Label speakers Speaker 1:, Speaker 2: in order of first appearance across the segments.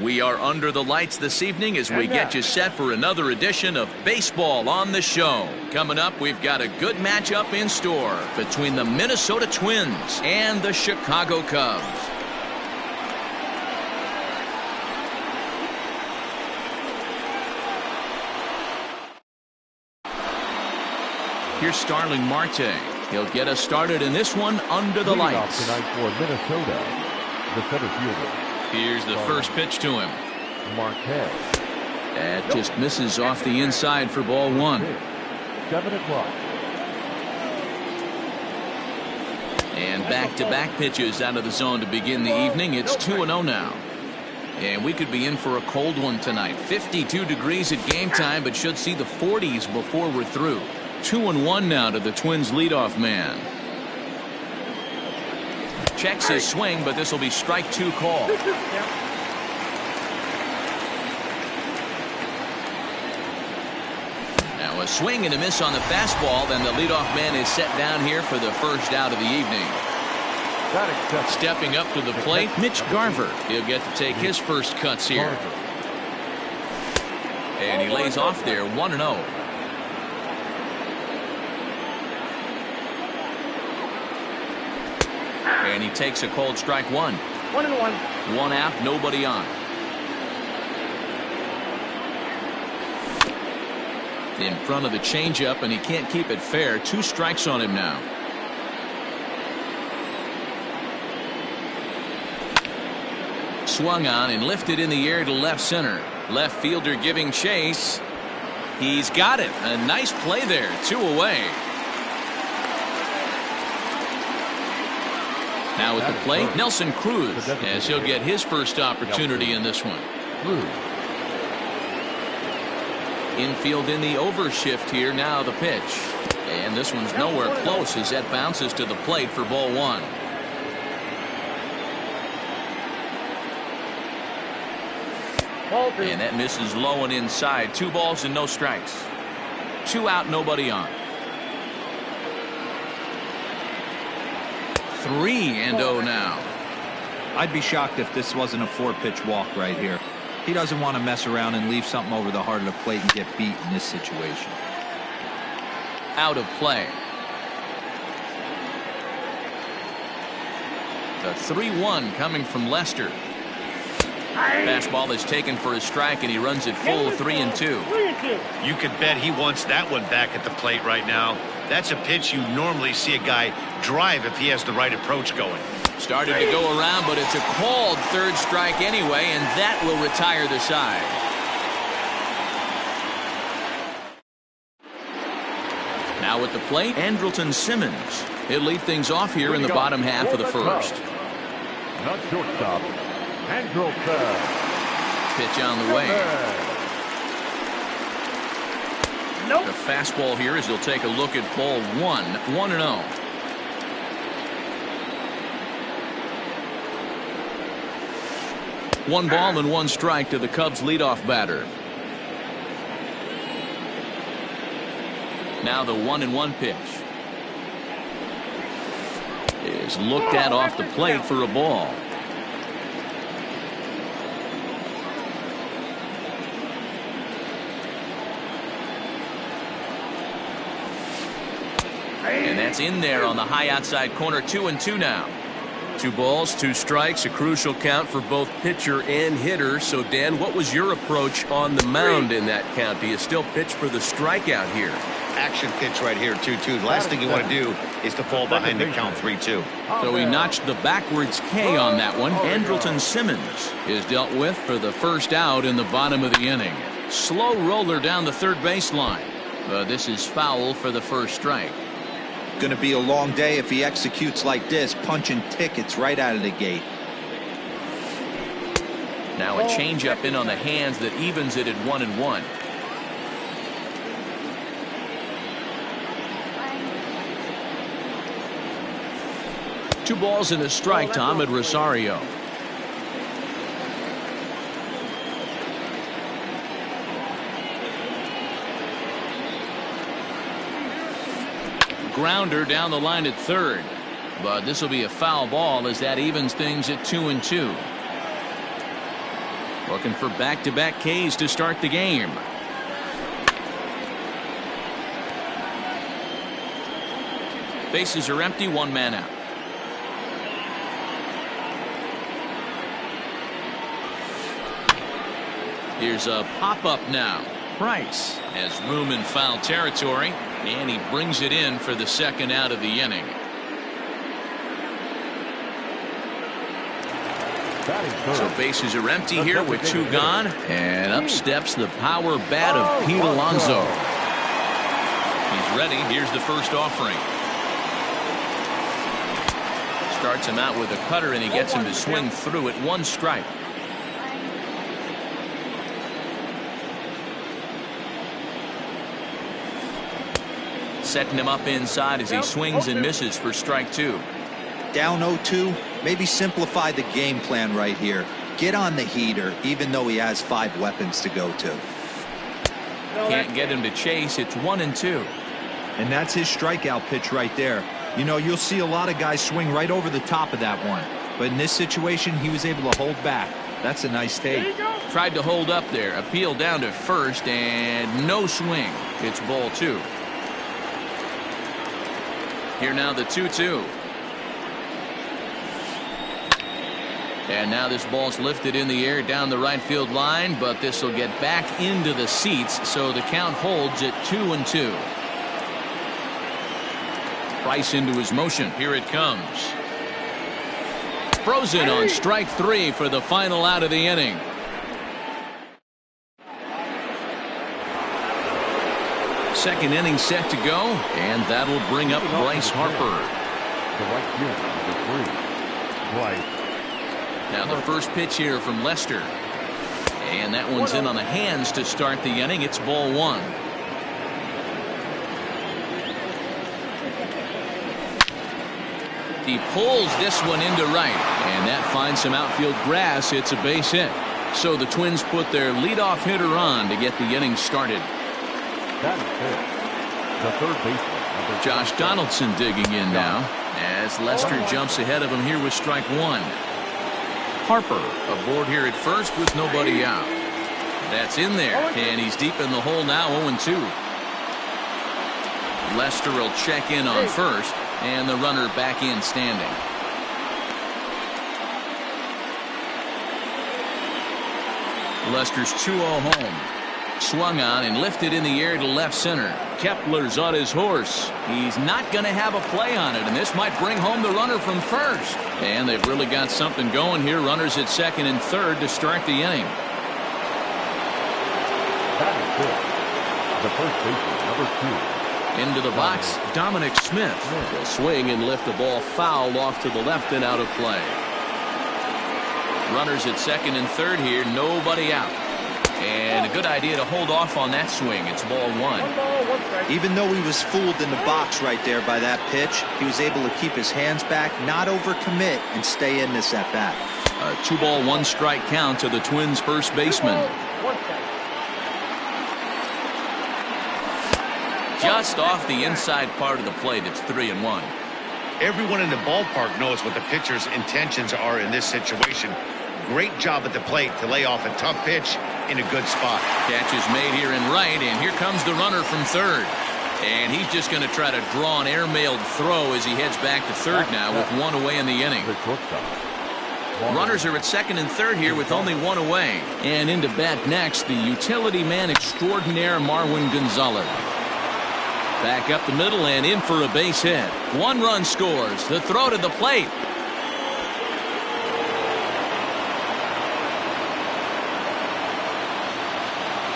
Speaker 1: We are under the lights this evening as we get you set for another edition of Baseball on the Show. Coming up, we've got a good matchup in store between the Minnesota Twins and the Chicago Cubs. Here's Starling Marte. He'll get us started in this one under the lights.
Speaker 2: Tonight for Minnesota, the center fielder.
Speaker 1: Here's the first pitch to him.
Speaker 2: Marquez.
Speaker 1: That just misses off the inside for ball one.
Speaker 2: 7 o'clock.
Speaker 1: And back-to-back pitches out of the zone to begin the evening. It's 2-0 now. And we could be in for a cold one tonight. 52 degrees at game time, but should see the 40s before we're through. 2-1 now to the Twins leadoff man. Checks his swing, but this will be strike two call. Now a swing and a miss on the fastball, then the leadoff man is set down here for the first out of the evening. Stepping up to the plate, Mitch Garver. He'll get to take his first cuts here. And he lays off there 1-0. And he takes a cold strike one.
Speaker 3: 1-1.
Speaker 1: One out, nobody on. In front of the changeup, and he can't keep it fair. 2 strikes on him now. Swung on and lifted in the air to left center. Left fielder giving chase. He's got it. A nice play there. 2 away. Now at the plate, Nelson Cruz, as he'll get his first opportunity in this one. Infield in the overshift here. Now the pitch. And this one's nowhere close as that bounces to the plate for ball one. And that misses low and inside. 2 balls and no strikes. 2 out, nobody on. 3-0 now.
Speaker 4: I'd be shocked if this wasn't a 4-pitch walk right here. He doesn't want to mess around and leave something over the heart of the plate and get beat in this situation.
Speaker 1: Out of play. The 3-1 coming from Lester. Fastball is taken for a strike, and he runs it full 3-2.
Speaker 5: You could bet he wants that one back at the plate right now. That's a pitch you normally see a guy drive if he has the right approach going.
Speaker 1: Started to go around, but it's a called third strike anyway, and that will retire the side. Now at the plate, Andrelton Simmons. He'll lead things off here in the bottom half of the first.
Speaker 2: Not shortstop. Andrelton.
Speaker 1: Pitch on the way. The fastball here as he'll take a look at ball 1. 1-0. One ball and 1 strike to the Cubs leadoff batter. Now the 1-1 pitch is looked at off the plate for a ball. And that's in there on the high outside corner. 2-2 now. 2 balls, 2 strikes, a crucial count for both pitcher and hitter. So, Dan, what was your approach on the mound in that count? Do you still pitch for the strikeout here?
Speaker 5: Action pitch right here, 2-2. The last thing you want to do is to fall behind the count 3-2.
Speaker 1: So he notched the backwards K on that one. Andrelton Simmons is dealt with for the first out in the bottom of the inning. Slow roller down the third baseline. But this is foul for the first strike.
Speaker 6: Going to be a long day if he executes like this, punching tickets right out of the gate.
Speaker 1: Now a changeup in on the hands that evens it at 1-1. Two balls and a strike to Ahmed Rosario. Grounder down the line at third, but this will be a foul ball as that evens things at 2-2. Looking for back-to-back Ks to start the game. Bases are empty, one man out. Here's a pop-up now. Price has room in foul territory, and he brings it in for the second out of the inning. So bases are empty here with two gone, and up steps the power bat of Pete Alonso. He's ready. Here's the first offering. Starts him out with a cutter, and he gets him to swing through it. One strike. Setting him up inside as he swings and misses for strike two.
Speaker 6: Down 0-2, maybe simplify the game plan right here. Get on the heater, even though he has 5 weapons to go to.
Speaker 1: Can't get him to chase. It's 1-2.
Speaker 4: And that's his strikeout pitch right there. You know, you'll see a lot of guys swing right over the top of that one. But in this situation, he was able to hold back. That's a nice take.
Speaker 1: Tried to hold up there. Appeal down to first, and no swing. It's ball 2. Here now the 2-2. And now this ball's lifted in the air down the right field line, but this will get back into the seats, so the count holds at 2-2. Price into his motion. Here it comes. Frozen on strike 3 for the final out of the inning. Second inning set to go, and that'll bring up Bryce Harper.
Speaker 2: The right fielder, number 3, Bryce.
Speaker 1: Now the first pitch here from Lester, and that one's in on the hands to start the inning. It's ball 1. He pulls this one into right, and that finds some outfield grass. It's a base hit. So the Twins put their leadoff hitter on to get the inning started.
Speaker 2: That is it. The third baseman,
Speaker 1: Josh Donaldson digging in now as Lester jumps ahead of him here with strike 1. Harper aboard here at first with nobody out. That's in there, and he's deep in the hole now, 0-2. Lester will check in on first, and the runner back in standing. Lester's 2-0 home. Swung on and lifted in the air to left center. Kepler's on his horse. He's not going to have a play on it, and this might bring home the runner from first. And they've really got something going here. Runners at second and third to start the inning.
Speaker 2: that is it. The first baseman, number 2.
Speaker 1: Into the box, Dominic Smith will swing and lift the ball foul off to the left and out of play. Runners at second and third here, nobody out. And a good idea to hold off on that swing. It's ball 1.
Speaker 6: Even though he was fooled in the box right there by that pitch, he was able to keep his hands back, not overcommit, and stay in this at bat.
Speaker 1: A 2-ball, 1-strike count to the Twins' first baseman. Just off the inside part of the plate. It's 3-1.
Speaker 5: Everyone in the ballpark knows what the pitcher's intentions are in this situation. Great job at the plate to lay off a tough pitch in a good spot.
Speaker 1: Catch is made here in right, and here comes the runner from third. And he's just going to try to draw an airmailed throw as he heads back to third now with 1 away in the inning.
Speaker 2: The shortstop.
Speaker 1: Runners are at second and third here with only 1 away. And into bat next, the utility man extraordinaire Marwin Gonzalez. Back up the middle and in for a base hit. 1 run scores. The throw to the plate.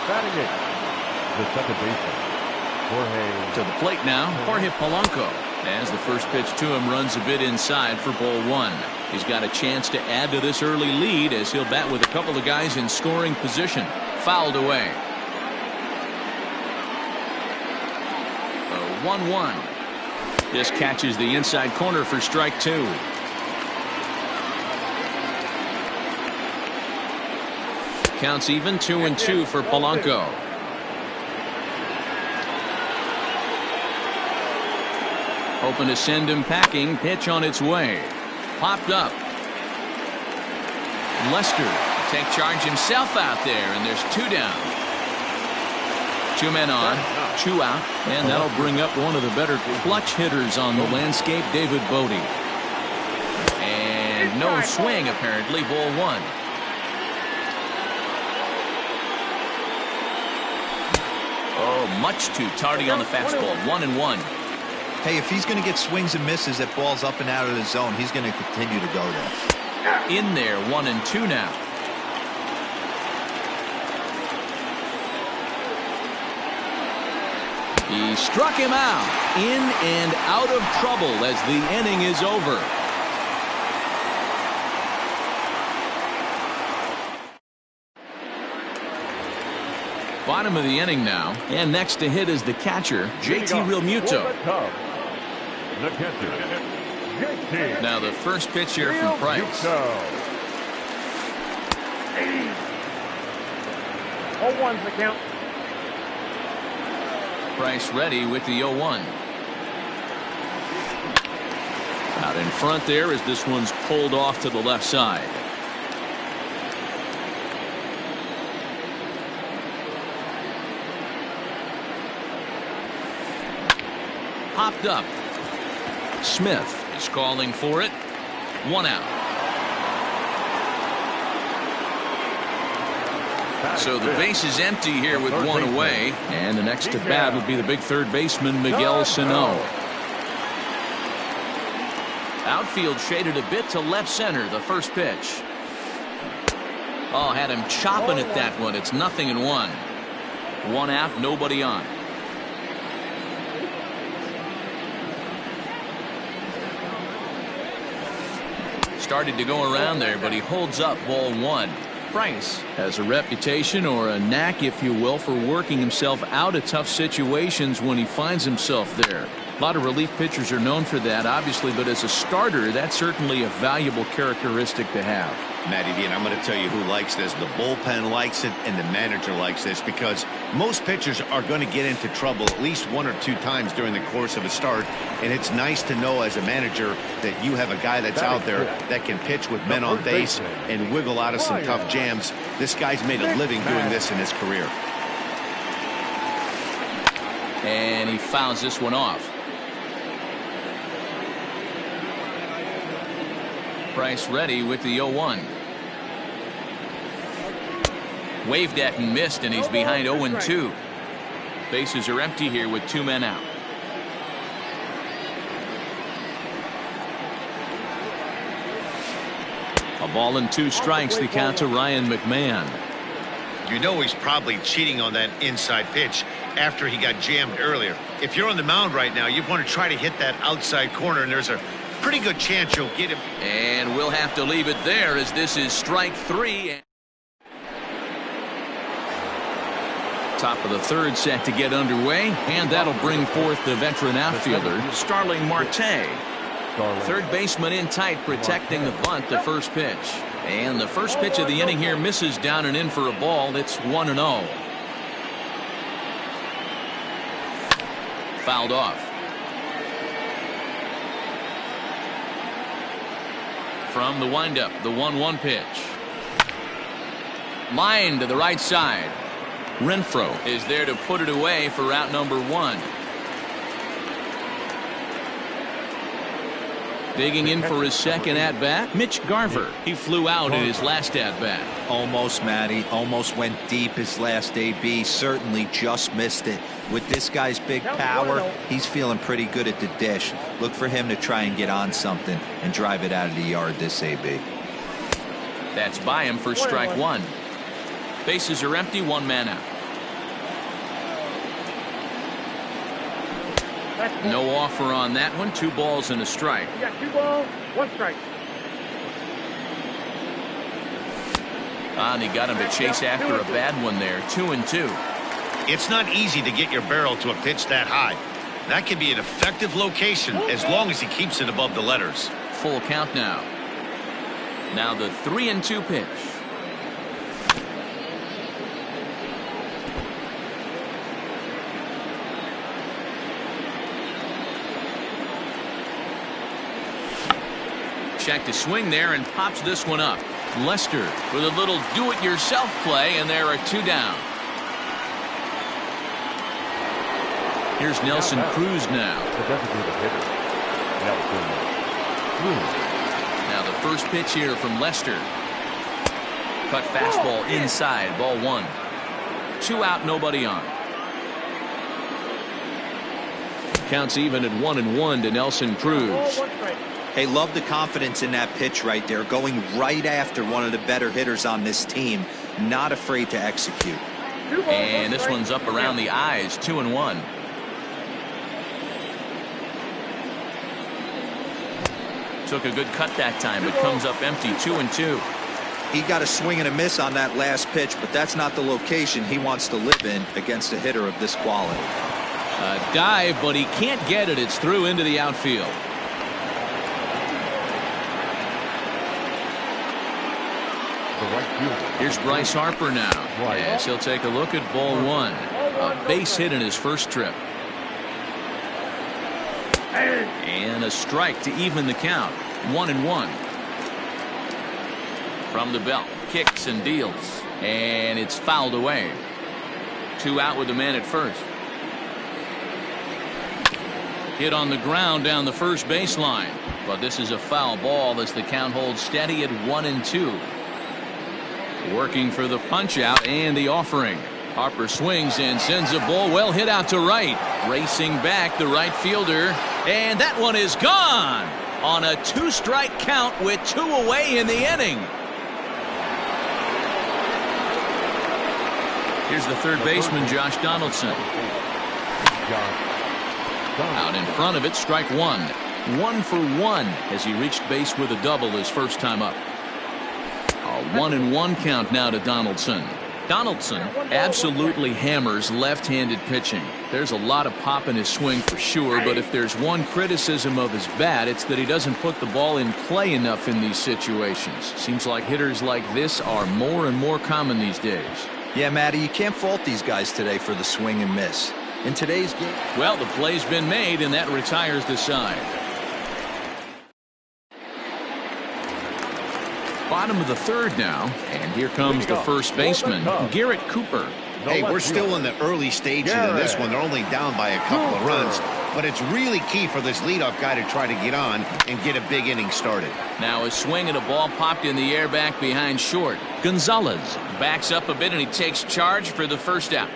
Speaker 2: Batting it. The second baseman, Jorge.
Speaker 1: To the plate now, Jorge Polanco. As the first pitch to him runs a bit inside for ball 1. He's got a chance to add to this early lead as he'll bat with a couple of guys in scoring position. Fouled away. 1-1. This catches the inside corner for strike 2. Counts even, 2-2 for Polanco. Hoping to send him packing. Pitch on its way. Popped up. Lester take charge himself out there, and there's 2 down. 2 men on, 2 out, and that'll bring up one of the better clutch hitters on the landscape, David Bodie. And no swing, apparently, ball 1. Oh, much too tardy on the fastball. 1-1.
Speaker 6: Hey, if he's going to get swings and misses at balls up and out of the zone, he's going to continue to go there.
Speaker 1: In there, 1-2 now. He struck him out. In and out of trouble as the inning is over. Bottom of the inning now, and next to hit is the catcher, JT Realmuto.
Speaker 2: The catcher, JT.
Speaker 1: Now the first pitch here from Price.
Speaker 3: 0-1's the count.
Speaker 1: Price ready with the 0-1. Out in front there as this one's pulled off to the left side. Popped up. Smith is calling for it. 1 out. So the base is empty here with 1 away, and the next to bat would be the big third baseman Miguel Sano. Outfield shaded a bit to left center. The first pitch. Oh, had him chopping at that one. It's 0-1. 1 out, nobody on. Started to go around there, but he holds up ball 1. Price has a reputation, or a knack if you will, for working himself out of tough situations when he finds himself there. A lot of relief pitchers are known for that, obviously, but as a starter, that's certainly a valuable characteristic to have.
Speaker 5: Matty V, and I'm going to tell you who likes this. The bullpen likes it, and the manager likes this, because most pitchers are going to get into trouble at least 1 or 2 times during the course of a start, and it's nice to know as a manager that you have a guy that's out there that can pitch with men on base and wiggle out of some tough jams. This guy's made a living doing this in his career.
Speaker 1: And he fouls this one off. Price ready with the 0-1. Waved at and missed, and he's behind 0-2. Bases are empty here with 2 men out. A ball and 2 strikes, the count to Ryan McMahon.
Speaker 5: You know he's probably cheating on that inside pitch after he got jammed earlier. If you're on the mound right now, you want to try to hit that outside corner, and there's a pretty good chance you'll get him.
Speaker 1: And we'll have to leave it there as this is strike 3. Top of the 3rd set to get underway, and that'll bring forth the veteran outfielder, Starling Marte. 3rd baseman in tight, protecting the bunt. The first pitch. And the first pitch of the inning here misses down and in for a ball. It's 1-0. Fouled off. From the windup, the 1-1 pitch. Line to the right side. Renfroe is there to put it away for out number 1. Digging in for his second at-bat, Mitch Garver. He flew out in his last at-bat.
Speaker 6: Almost, Matty. Almost went deep his last AB. Certainly just missed it. With this guy's big power, he's feeling pretty good at the dish. Look for him to try and get on something and drive it out of the yard this AB.
Speaker 1: That's by him for strike 1. Bases are empty, 1 man out. No offer on that one. 2 balls and a strike.
Speaker 3: You got 2 balls, 1 strike.
Speaker 1: And he got him to chase after a bad one there. 2-2.
Speaker 5: It's not easy to get your barrel to a pitch that high. That can be an effective location as long as he keeps it above the letters.
Speaker 1: Full count now. Now the 3-2 pitch. Check to swing there and pops this one up. Lester with a little do-it-yourself play, and there are 2 down. Here's Nelson Cruz now.
Speaker 2: The designated hitter, Nelson Cruz.
Speaker 1: Now the first pitch here from Lester. Cut fastball inside, ball 1. 2 out, nobody on. Counts even at 1-1 to Nelson Cruz.
Speaker 6: Hey, love the confidence in that pitch right there, going right after one of the better hitters on this team, not afraid to execute.
Speaker 1: And this one's up around the eyes, 2-1. Took a good cut that time, but comes up empty, 2-2.
Speaker 6: He got a swing and a miss on that last pitch, but that's not the location he wants to live in against a hitter of this quality.
Speaker 1: A dive, but he can't get it. It's through into the outfield. Here's Bryce Harper now. Yes, he'll take a look at ball 1. A base hit in his first trip. And a strike to even the count. 1-1. From the belt, kicks and deals, and it's fouled away. 2 out with the man at first. Hit on the ground down the first baseline, but this is a foul ball as the count holds steady at 1-2. Working for the punch out and the offering. Harper swings and sends a ball well hit out to right. Racing back the right fielder, and that one is gone on a 2-strike count with 2 away in the inning. Here's the third baseman, Josh Donaldson. Out in front of it, strike 1. 1 for 1 as he reached base with a double his first time up. A 1-1 count now to Donaldson. Donaldson absolutely hammers left-handed pitching. There's a lot of pop in his swing for sure, but if there's one criticism of his bat, it's that he doesn't put the ball in play enough in these situations. Seems like hitters like this are more and more common these days.
Speaker 6: Yeah, Matty, you can't fault these guys today for the swing and miss. In today's game.
Speaker 1: Well, the play's been made, and that retires the side. Bottom of the 3rd now, and here comes the first baseman, Garrett Cooper.
Speaker 5: Hey, we're still in the early stages of this one. They're only down by a couple of runs, but it's really key for this leadoff guy to try to get on and get a big inning started.
Speaker 1: Now a swing and a ball popped in the air back behind short. Gonzalez backs up a bit, and he takes charge for the first out.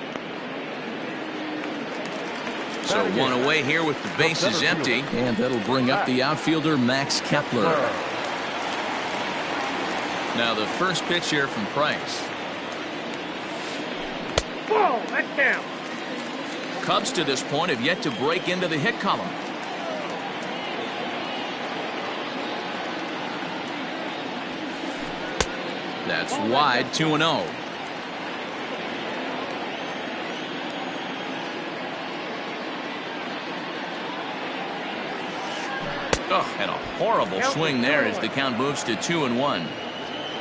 Speaker 1: So 1 away here with the bases empty, and that'll bring up the outfielder Max Kepler. Now the first pitch here from Price.
Speaker 3: Ball, that's down.
Speaker 1: Cubs to this point have yet to break into the hit column. That's wide, 2-0. Oh, and a horrible swing there as the count moves to 2-1.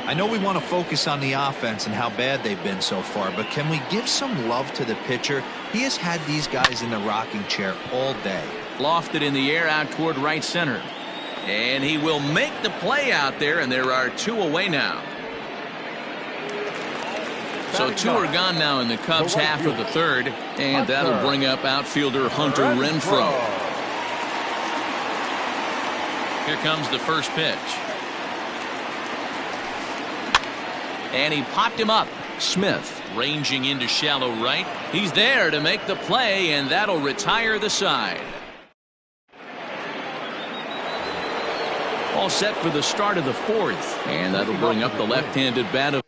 Speaker 6: I know we want to focus on the offense and how bad they've been so far, but can we give some love to the pitcher? He has had these guys in the rocking chair all day.
Speaker 1: Lofted in the air out toward right center. And he will make the play out there, and there are 2 away now. So 2 are gone now in the Cubs' half of the 3rd, and that'll bring up outfielder Hunter Renfroe. Here comes the first pitch. And he popped him up. Smith ranging into shallow right. He's there to make the play, and that'll retire the side. All set for the start of the 4th, and that'll bring up the left-handed bat of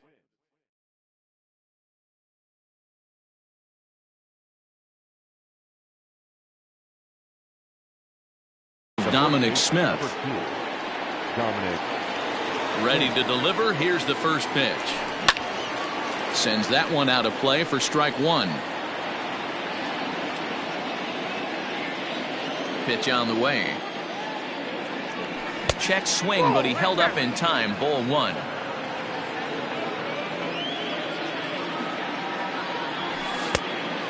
Speaker 1: Dominic Smith. Ready to deliver. Here's the first pitch. Sends that one out of play for strike 1. Pitch on the way. Check swing, but he held up in time. Ball 1.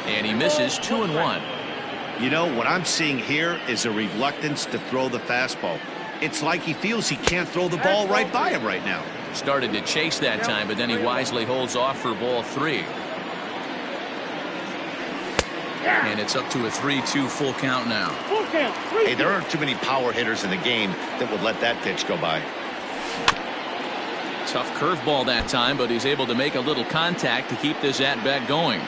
Speaker 1: And he misses 2-1.
Speaker 5: You know, what I'm seeing here is a reluctance to throw the fastball. It's like he feels he can't throw the ball right by him right now.
Speaker 1: Started to chase that time, but then he wisely holds off for ball 3. And it's up to a 3-2 full count now.
Speaker 3: Full count.
Speaker 5: Hey, there aren't too many power hitters in the game that would let that pitch go by.
Speaker 1: Tough curveball that time, but he's able to make a little contact to keep this at-bat going.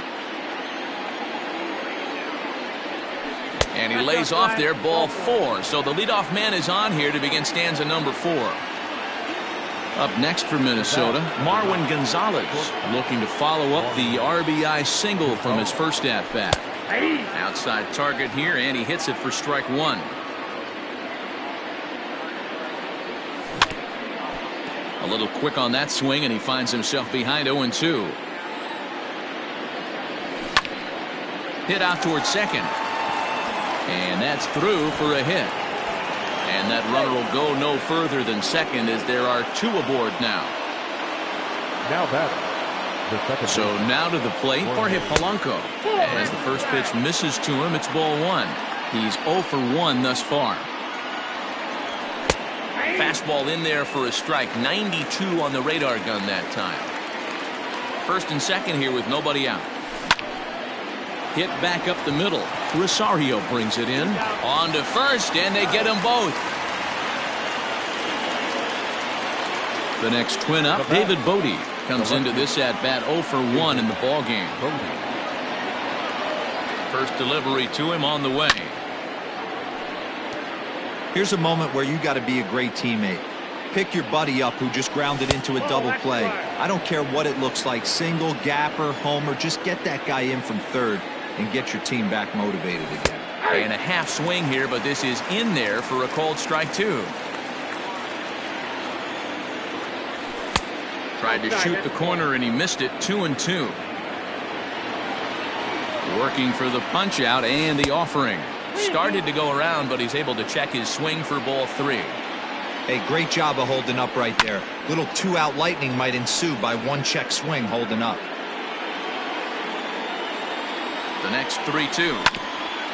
Speaker 1: And he lays off there, ball 4. So the leadoff man is on here to begin stanza number 4. Up next for Minnesota, Marwin Gonzalez, looking to follow up the RBI single from his first at-bat. Outside target here, and he hits it for strike 1. A little quick on that swing, and he finds himself behind 0-2. Hit out towards second. And that's through for a hit. And that runner will go no further than second as there are 2 aboard now.
Speaker 2: Now batting, the second.
Speaker 1: So now to the plate, Jorge Polanco. As the first pitch misses to him, it's ball 1. He's 0 for 1 thus far. Fastball in there for a strike. 92 on the radar gun that time. First and second here with nobody out. Hit back up the middle. Rosario brings it in. On to first, and they get them both. The next twin up, David Bodie, comes into this at-bat 0 for 1 in the ballgame. First delivery to him on the way.
Speaker 4: Here's a moment where you got to be a great teammate. Pick your buddy up who just grounded into a double play. I don't care what it looks like, single, gapper, homer, just get that guy in from third and get your team back motivated again.
Speaker 1: And a half swing here, but this is in there for a called strike 2. Tried to shoot the corner and he missed it. 2-2. Working for the punch out and the offering. Started to go around, but he's able to check his swing for ball 3.
Speaker 4: Hey, great job of holding up right there. Little 2-out lightning might ensue by 1 check swing holding up.
Speaker 1: The next 3-2.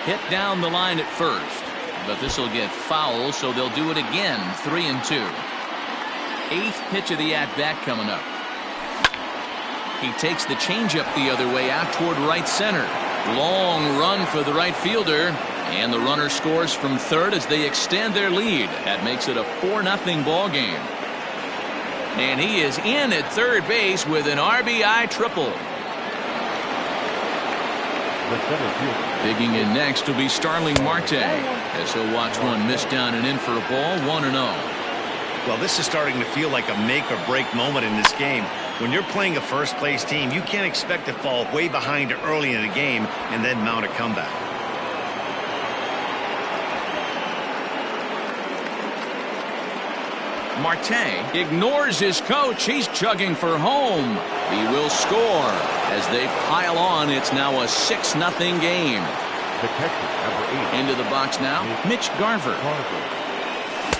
Speaker 1: Hit down the line at first, but this will get foul, so they'll do it again. 3-2. 8th pitch of the at-bat coming up. He takes the changeup the other way out toward right center. Long run for the right fielder, and the runner scores from third as they extend their lead. That makes it a 4-0 ball game. And he is in at third base with an RBI triple.
Speaker 2: The center fielder.
Speaker 1: Digging in next will be Starling Marte, as he'll watch one miss down and in for a ball. 1-0.
Speaker 5: Well, this is starting to feel like a make or break moment in this game. When you're playing a first place team, you can't expect to fall way behind early in the game and then mount a comeback.
Speaker 1: Marte ignores his coach. He's chugging for home. He will score as they pile on. It's now a 6-0 game.
Speaker 2: The catcher, number 8.
Speaker 1: Into the box now, Mitch Garver.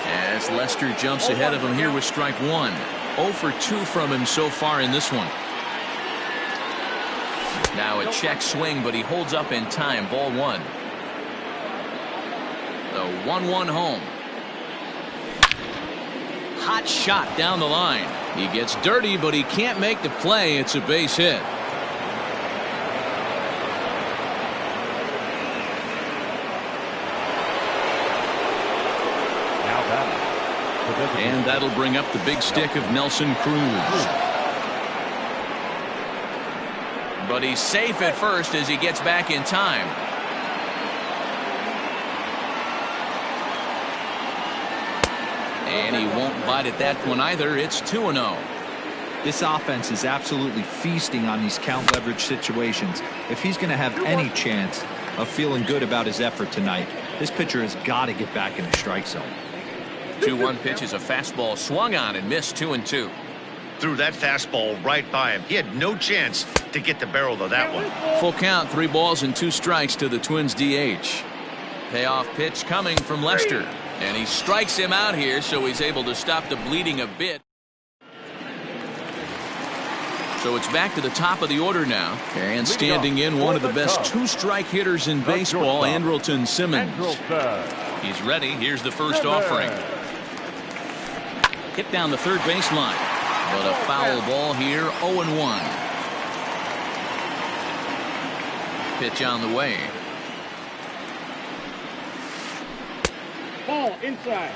Speaker 1: As Lester jumps ahead of him here with strike 1. 0 for 2 from him so far in this one. Now a check swing, but he holds up in time. Ball 1. The 1-1 home. Hot shot down the line. He gets dirty, but he can't make the play. It's a base hit. And that'll bring up the big stick of Nelson Cruz. But he's safe at first as he gets back in time. And he won't bite at that one either. It's 2-0.
Speaker 4: This offense is absolutely feasting on these count leverage situations. If he's going to have any chance of feeling good about his effort tonight, this pitcher has got to get back in the strike zone.
Speaker 1: 2-1 pitch is a fastball swung on and missed. 2-2.
Speaker 5: Threw that fastball right by him. He had no chance to get the barrel of that one.
Speaker 1: Full count, 3 balls and 2 strikes to the Twins DH. Payoff pitch coming from Lester. And he strikes him out here, so he's able to stop the bleeding a bit. So it's back to the top of the order now. And standing in, one of the best 2-strike hitters in baseball, Andrelton Simmons. He's ready. Here's the first offering. Hit down the third baseline. But a foul ball here, 0-1. Pitch on the way.
Speaker 3: Ball inside.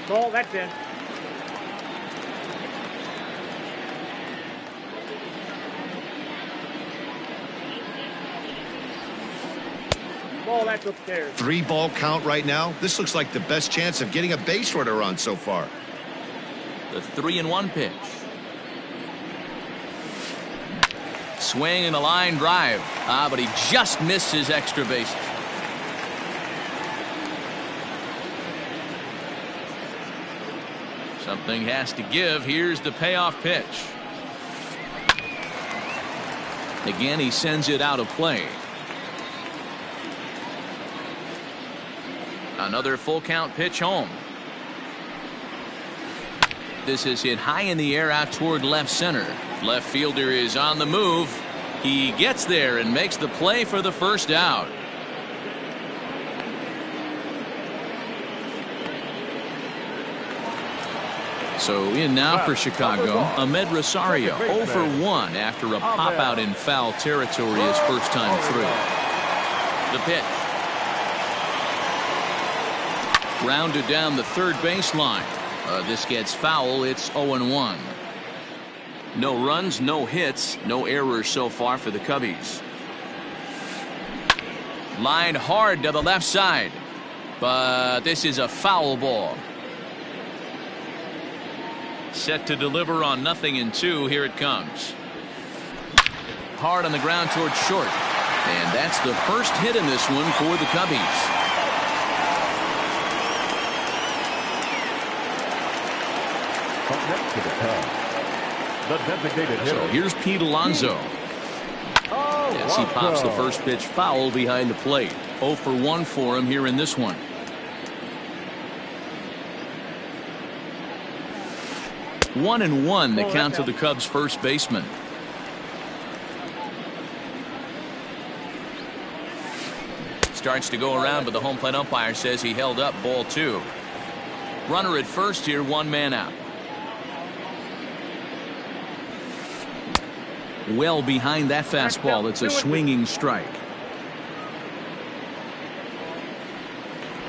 Speaker 3: Ball, that's in. Ball, that's upstairs.
Speaker 5: 3-ball count right now. This looks like the best chance of getting a base runner on so far.
Speaker 1: The 3-1 pitch. Swing and a line drive. But he just missed his extra base. Something has to give. Here's the payoff pitch. Again, he sends it out of play. Another full count pitch home. This is hit high in the air out toward left center. Left fielder is on the move. He gets there and makes the play for the first out. So in now for Chicago, Ahmed Rosario 0 for 1 after a pop out in foul territory his first time through. The pitch. Rounded down the third baseline. This gets foul. It's 0-1. No runs, no hits, no errors so far for the Cubbies. Lined hard to the left side, but this is a foul ball. Set to deliver on 0-2. Here it comes. Hard on the ground towards short. And that's the first hit in this one for the Cubbies.
Speaker 2: Up next to the Cubs, the designated hitter.
Speaker 1: So here's Pete Alonso. As he pops the first pitch foul behind the plate. 0 for 1 for him here in this one. One and one the count to the Cubs first baseman. Starts to go around, but the home plate umpire says he held up ball 2. Runner at first here, 1 man out. Well behind that fastball. It's a swinging strike.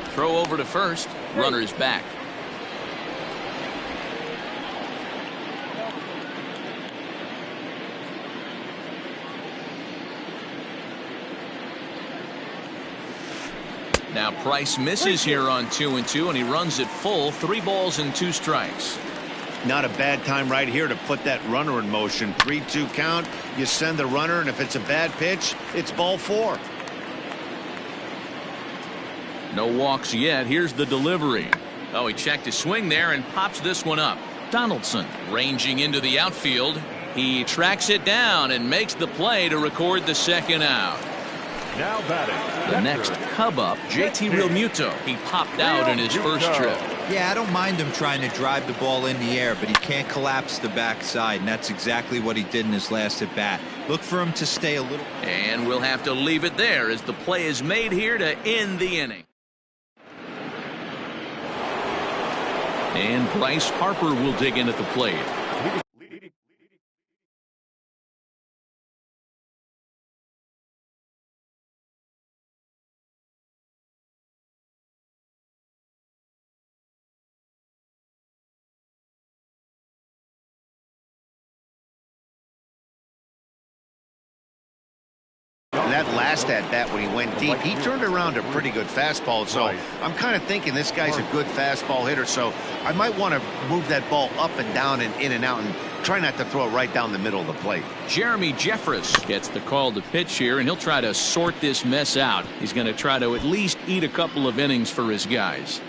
Speaker 1: Throw over to first. Runner's back. Now Price misses here on 2-2, and he runs it full. 3 balls and 2 strikes.
Speaker 5: Not a bad time right here to put that runner in motion. 3-2 count. You send the runner, and if it's a bad pitch, it's ball 4.
Speaker 1: No walks yet. Here's the delivery. Oh, he checked his swing there and pops this one up. Donaldson ranging into the outfield. He tracks it down and makes the play to record the second out.
Speaker 2: Now batting.
Speaker 1: The next Cub up, JT Realmuto. He popped out in his first trip.
Speaker 4: Yeah, I don't mind him trying to drive the ball in the air, but he can't collapse the backside, and that's exactly what he did in his last at bat. Look for him to stay a little.
Speaker 1: And we'll have to leave it there as the play is made here to end the inning. And Bryce Harper will dig in at the plate.
Speaker 5: That last at-bat when he went deep, he turned around a pretty good fastball. So I'm kind of thinking this guy's a good fastball hitter. So I might want to move that ball up and down and in and out and try not to throw it right down the middle of the plate.
Speaker 1: Jeremy Jeffress gets the call to pitch here, and he'll try to sort this mess out. He's going to try to at least eat a couple of innings for his guys.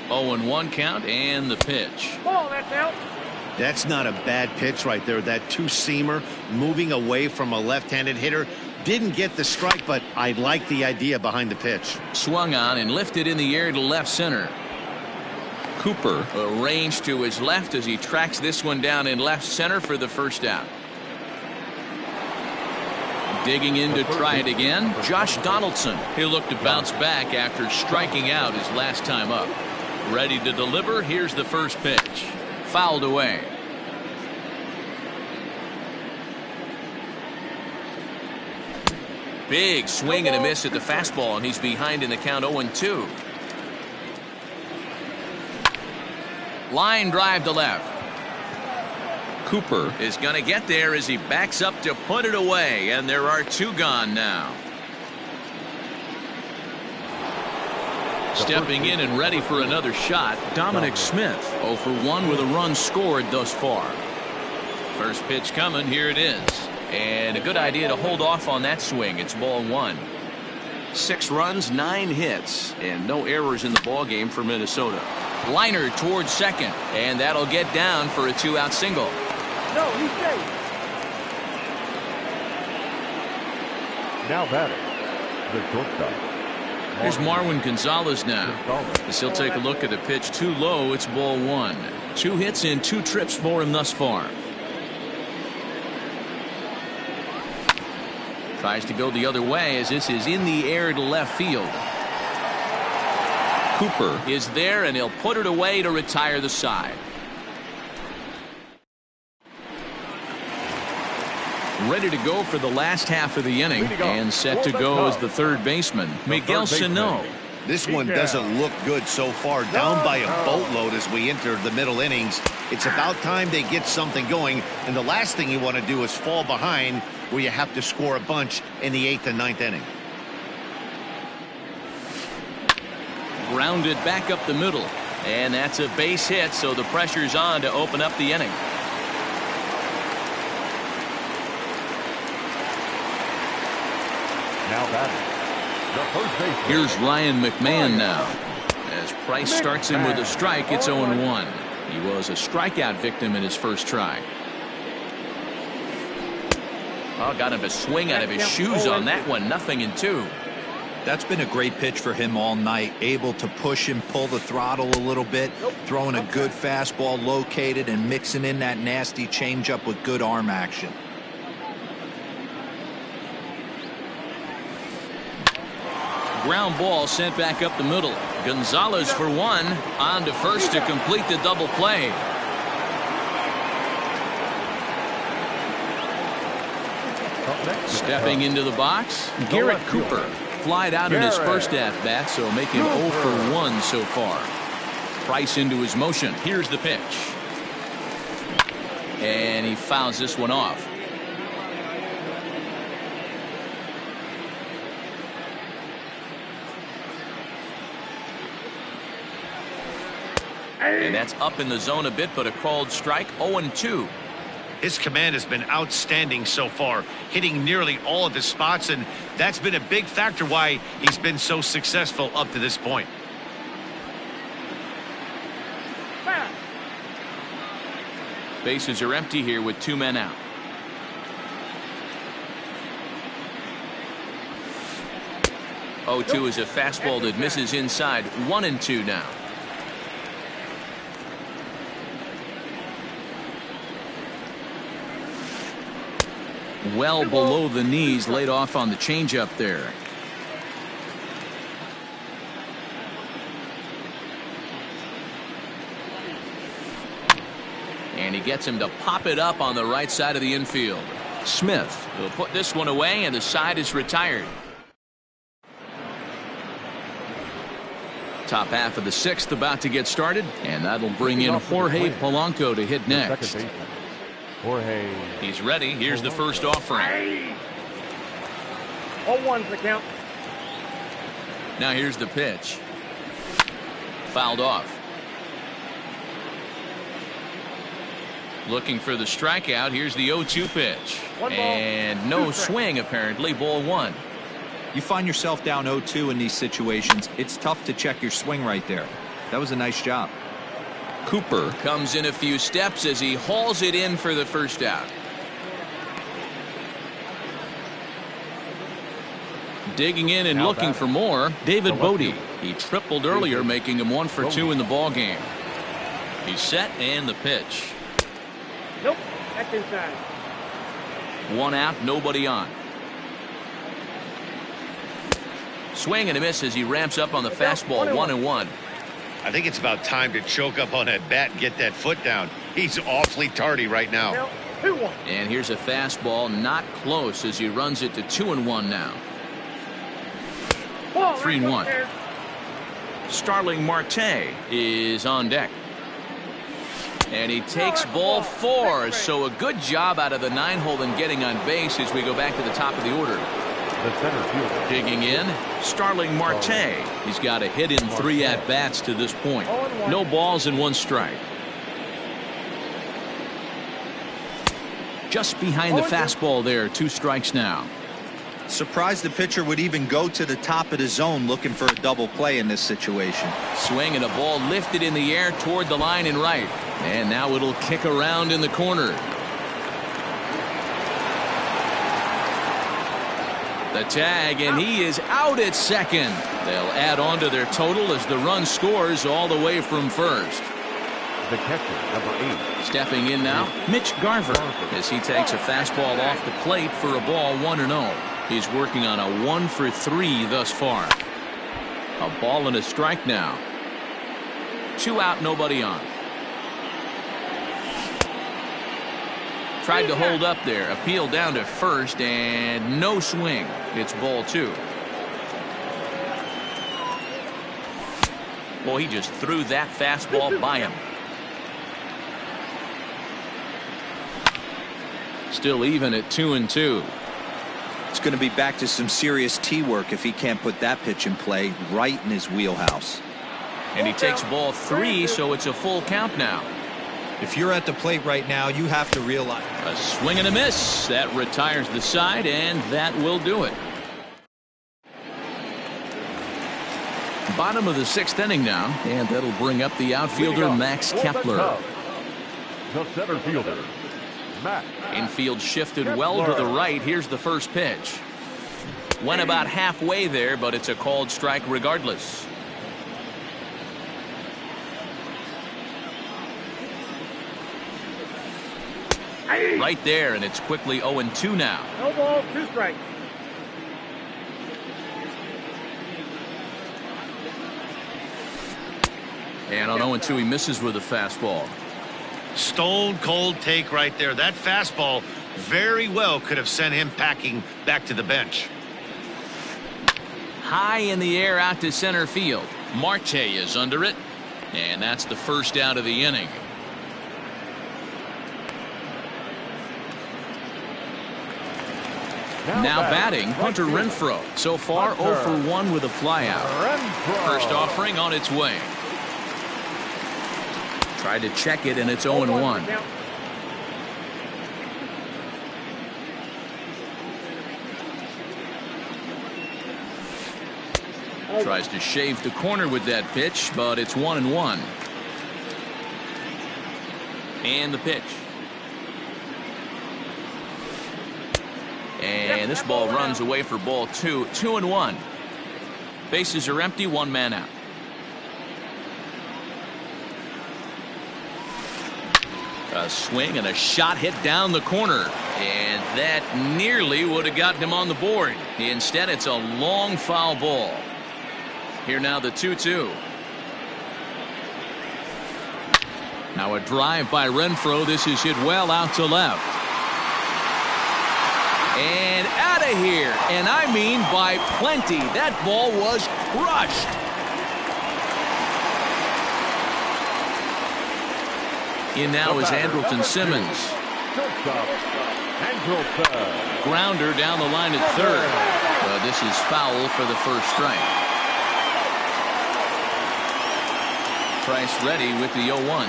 Speaker 1: 0-1 count and the pitch.
Speaker 3: Ball, that's out.
Speaker 5: That's not a bad pitch right there. That two-seamer moving away from a left-handed hitter. Didn't get the strike, but I like the idea behind the pitch.
Speaker 1: Swung on and lifted in the air to left center.
Speaker 6: Cooper.
Speaker 1: A range to his left as he tracks this one down in left center for the first out. Digging in to try it again, Josh Donaldson. He'll look to bounce back after striking out his last time up. Ready to deliver. Here's the first pitch. Fouled away. Big swing and a miss at the fastball, and he's behind in the count 0-2. Line drive to left.
Speaker 6: Cooper
Speaker 1: Is going to get there as he backs up to put it away, and there are two gone now. Stepping in and ready for another shot, Dominic Smith. 0 for 1 with a run scored thus far. First pitch coming, here it is. And a good idea to hold off on that swing. It's ball 1. 6 runs, 9 hits, and no errors in the ball game for Minnesota. Liner towards second, and that'll get down for a 2-out single.
Speaker 3: No, he's safe.
Speaker 2: Now batting, the shortstop.
Speaker 1: Here's Marwin Gonzalez now. As he'll take a look at the pitch too low, it's ball 1. 2 hits and 2 trips for him thus far. Tries to go the other way as this is in the air to left field.
Speaker 6: Cooper
Speaker 1: Is there, and he'll put it away to retire the side. Ready to go for the last half of the inning, and set to go as the third baseman, Miguel Sano.
Speaker 5: This one doesn't look good so far. Down by a boatload as we enter the middle innings. It's about time they get something going, and the last thing you want to do is fall behind where you have to score a bunch in the 8th and 9th inning.
Speaker 1: Grounded back up the middle, and that's a base hit, so the pressure's on to open up the inning.
Speaker 2: Now batting, the first baseman.
Speaker 1: Here's Ryan McMahon now. As Price starts him with a strike, it's 0-1. He was a strikeout victim in his first try. Oh, got him to swing out of his shoes on that one. 0-2.
Speaker 4: That's been a great pitch for him all night. Able to push and pull the throttle a little bit, throwing a good fastball located and mixing in that nasty changeup with good arm action.
Speaker 1: Ground ball sent back up the middle. Gonzalez for 1. On to first to complete the double play. Stepping into the box, Garrett Cooper. Flied out in his first at-bat, so making 0 for 1 so far. Price into his motion. Here's the pitch. And he fouls this one off. And that's up in the zone a bit, but a called strike. 0-2.
Speaker 5: His command has been outstanding so far, hitting nearly all of his spots, and that's been a big factor why he's been so successful up to this point.
Speaker 1: Bases are empty here with 2 men out. Oh, 2 is a fastball that misses inside. 1-2 now. Well below the knees, laid off on the changeup there. And he gets him to pop it up on the right side of the infield. Smith will put this one away, and the side is retired. Top half of the 6th about to get started, and that'll bring in Jorge Polanco to hit next.
Speaker 2: Jorge.
Speaker 1: He's ready. Here's the first offering.
Speaker 3: 0-1's the count.
Speaker 1: Now here's the pitch. Fouled off. Looking for the strikeout. Here's the 0-2 pitch. And no swing, apparently. Ball 1.
Speaker 4: You find yourself down 0-2 in these situations, it's tough to check your swing right there. That was a nice job.
Speaker 1: Cooper comes in a few steps as he hauls it in for the first out. Digging in and looking for more, David Bodie. He tripled earlier, making him 1 for 2 in the ball game. He's set and the pitch.
Speaker 3: Nope, that's inside.
Speaker 1: 1 out, nobody on. Swing and a miss as he ramps up on the fastball. 1-1.
Speaker 5: I think it's about time to choke up on that bat and get that foot down. He's awfully tardy right now.
Speaker 3: Now, 2-1.
Speaker 1: And here's a fastball, not close, as he runs it to 2-1 now. 3-1. Starling Marte is on deck. And he takes ball 4, so a good job out of the 9-hole in getting on base as we go back to the top of the order.
Speaker 2: The center fielder.
Speaker 1: Digging in, Starling Marte. He's got a hit in 3 at-bats to this point. No balls and 1 strike. Just behind the fastball there, 2 strikes now.
Speaker 4: Surprised the pitcher would even go to the top of the zone looking for a double play in this situation.
Speaker 1: Swing and a ball lifted in the air toward the line and right. And now it'll kick around in the corner. The tag, and he is out at second. They'll add on to their total as the run scores all the way from first.
Speaker 2: The catcher, number 8.
Speaker 1: Stepping in now, Mitch Garver, as he takes a fastball off the plate for a ball 1-0. He's working on a 1 for 3 thus far. A ball and a strike now. 2 out, nobody on. Tried to hold up there, appeal down to first, and no swing. It's ball 2. Boy, he just threw that fastball by him. Still even at 2-2.
Speaker 4: It's going to be back to some serious tee work if he can't put that pitch in play right in his wheelhouse.
Speaker 1: And he takes ball 3, so it's a full count now.
Speaker 4: If you're at the plate right now, you have to realize.
Speaker 1: A swing and a miss. That retires the side, and that will do it. Bottom of the 6th inning now, and that'll bring up the outfielder Max Kepler.
Speaker 2: The center fielder, Max.
Speaker 1: Infield shifted well to the right. Here's the first pitch. Went about halfway there, but it's a called strike regardless. Right there, and it's quickly 0-2 now.
Speaker 3: No ball, 2 strikes.
Speaker 1: And on 0-2, he misses with a fastball.
Speaker 5: Stone cold take right there. That fastball very well could have sent him packing back to the bench.
Speaker 1: High in the air out to center field. Marte is under it, and that's the first out of the inning. Now batting, Hunter Renfroe. So far, 0 for 1 with a flyout. First offering on its way. Tried to check it, and it's 0-1. Tries to shave the corner with that pitch, but it's 1-1. And the pitch. And this ball runs away for ball 2. 2-1. Bases are empty, 1 man out. A swing and a shot hit down the corner. And that nearly would have gotten him on the board. Instead, it's a long foul ball. Here now the 2-2. Now a drive by Renfroe. This is hit well out to left. And out of here. And I mean by plenty. That ball was crushed. In now is Andrelton Simmons. Grounder down the line at third. This is foul for the first strike. Price ready with the 0-1.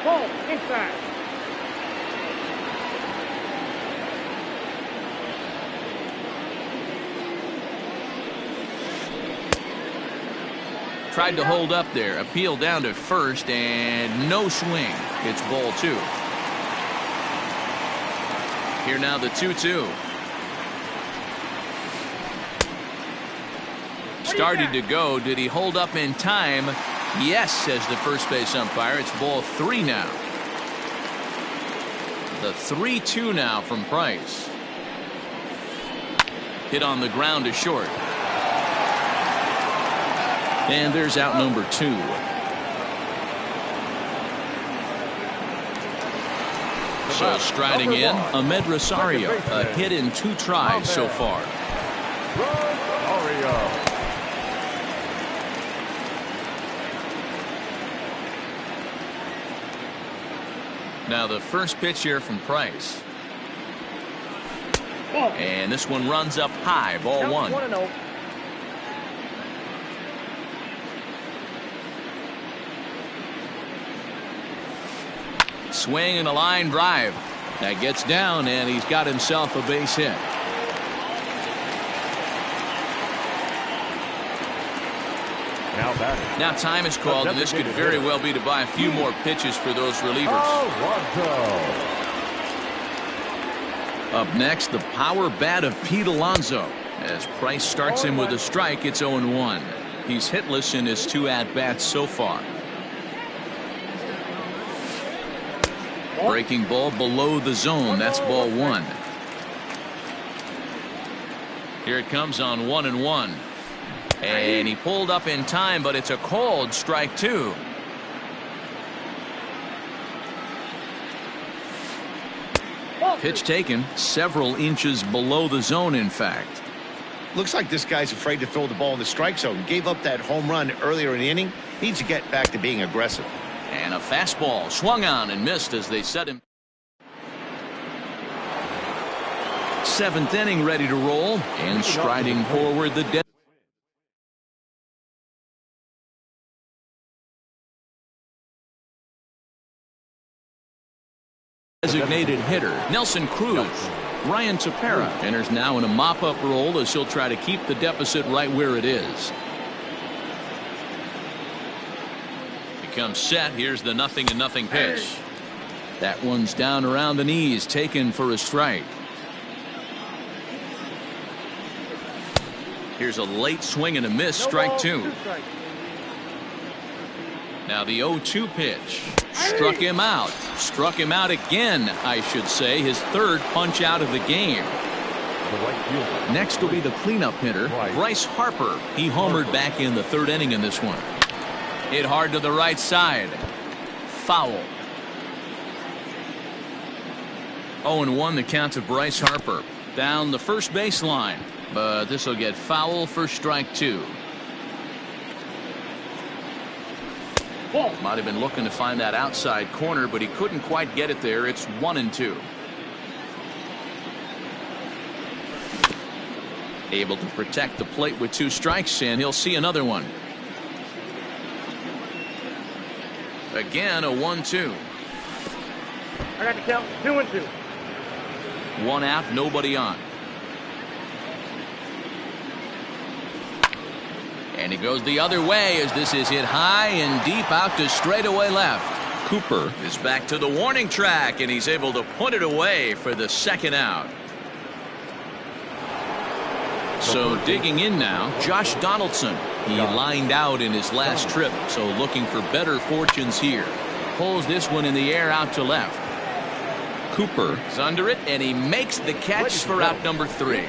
Speaker 3: Ball inside.
Speaker 1: tried to hold up there. Appeal down to first, and no swing. It's ball 2. Here now the 2-2. Started to go. Did he hold up in time? Yes, says the first base umpire. It's ball 3 now. The 3-2 now from Price. Hit on the ground to short. And there's out number 2. So striding in, Ahmed Rosario, a hit in 2 tries so far. Now the first pitch here from Price. And this one runs up high, ball 1.
Speaker 3: 1-0.
Speaker 1: Swing and a line drive. That gets down, and he's got himself a base hit. Now time is called, and this could very well be to buy a few more pitches for those relievers. Up next, the power bat of Pete Alonso. As Price starts him with a strike, it's 0-1. He's hitless in his 2 at-bats so far. Breaking ball below the zone. That's ball 1. Here it comes on 1-1. And he pulled up in time, but it's a called strike 2. Pitch taken several inches below the zone, in fact.
Speaker 5: Looks like this guy's afraid to throw the ball in the strike zone. Gave up that home run earlier in the inning. Needs to get back to being aggressive.
Speaker 1: And a fastball swung on and missed as they set him. 7th inning ready to roll, and striding forward the designated hitter, Nelson Cruz. Ryan Tepera enters now in a mop-up role as he'll try to keep the deficit right where it is. Becomes set. Here's the 0-0 pitch. That one's down around the knees, taken for a strike. Here's a late swing and a miss, strike 2. Now the 0-2 pitch. Struck him out. Struck him out again, I should say. His 3rd punch out of the game. Next will be the cleanup hitter, Bryce Harper. He homered back in the 3rd inning in this one. Hit hard to the right side. Foul. 0-1 the count to Bryce Harper. Down the first baseline. But this will get foul for strike 2. Might have been looking to find that outside corner, but he couldn't quite get it there. It's 1-2. Able to protect the plate with 2 strikes, and he'll see another one. Again, a 1-2.
Speaker 3: I got the count 2-2.
Speaker 1: 1 out, nobody on. And he goes the other way as this is hit high and deep out to straightaway left. Cooper is back to the warning track, and he's able to put it away for the 2nd out. So digging in now, Josh Donaldson. He lined out in his last trip, so looking for better fortunes here. Pulls this one in the air out to left. Cooper is under it, and he makes the catch for out number 3.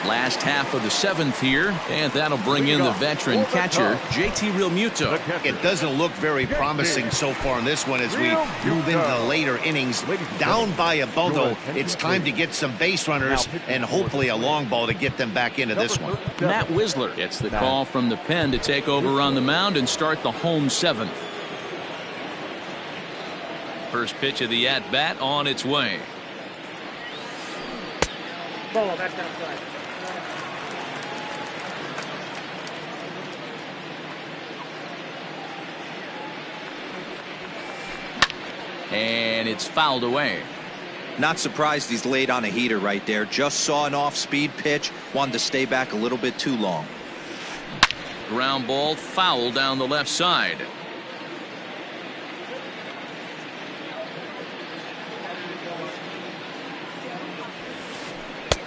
Speaker 1: Last half of the 7th here, and that'll bring in the veteran catcher, JT Realmuto.
Speaker 5: It doesn't look very promising so far in this one as we move into the later innings. Down by a bundle, it's time to get some base runners and hopefully a long ball to get them back into this one.
Speaker 1: Matt Wisler gets the call from the pen to take over on the mound and start the home 7th. First pitch of the at-bat on its way.
Speaker 3: Ball, that's outside.
Speaker 1: And it's fouled away.
Speaker 6: Not surprised he's laid on a heater right there. Just saw an off-speed pitch. Wanted to stay back a little bit too long.
Speaker 1: Ground ball foul down the left side.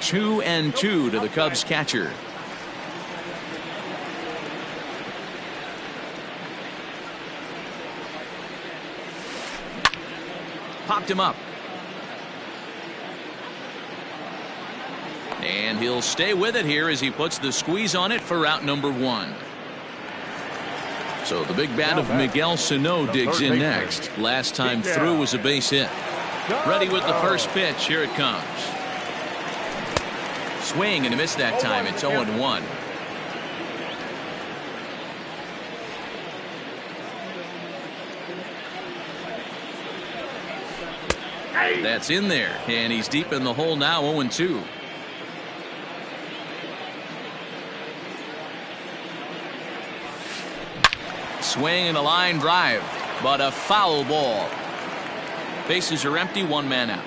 Speaker 1: Two and two to the Cubs catcher. Popped him up. And he'll stay with it here as he puts the squeeze on it for out number one. So the big bat of Miguel Sano digs in next. Last time through was a base hit. Ready with the first pitch. Here it comes. Swing and a miss that time. It's 0-1. That's in there, and he's deep in the hole now. 0-2. Swing and a line drive, but a foul ball. Bases are empty, one man out.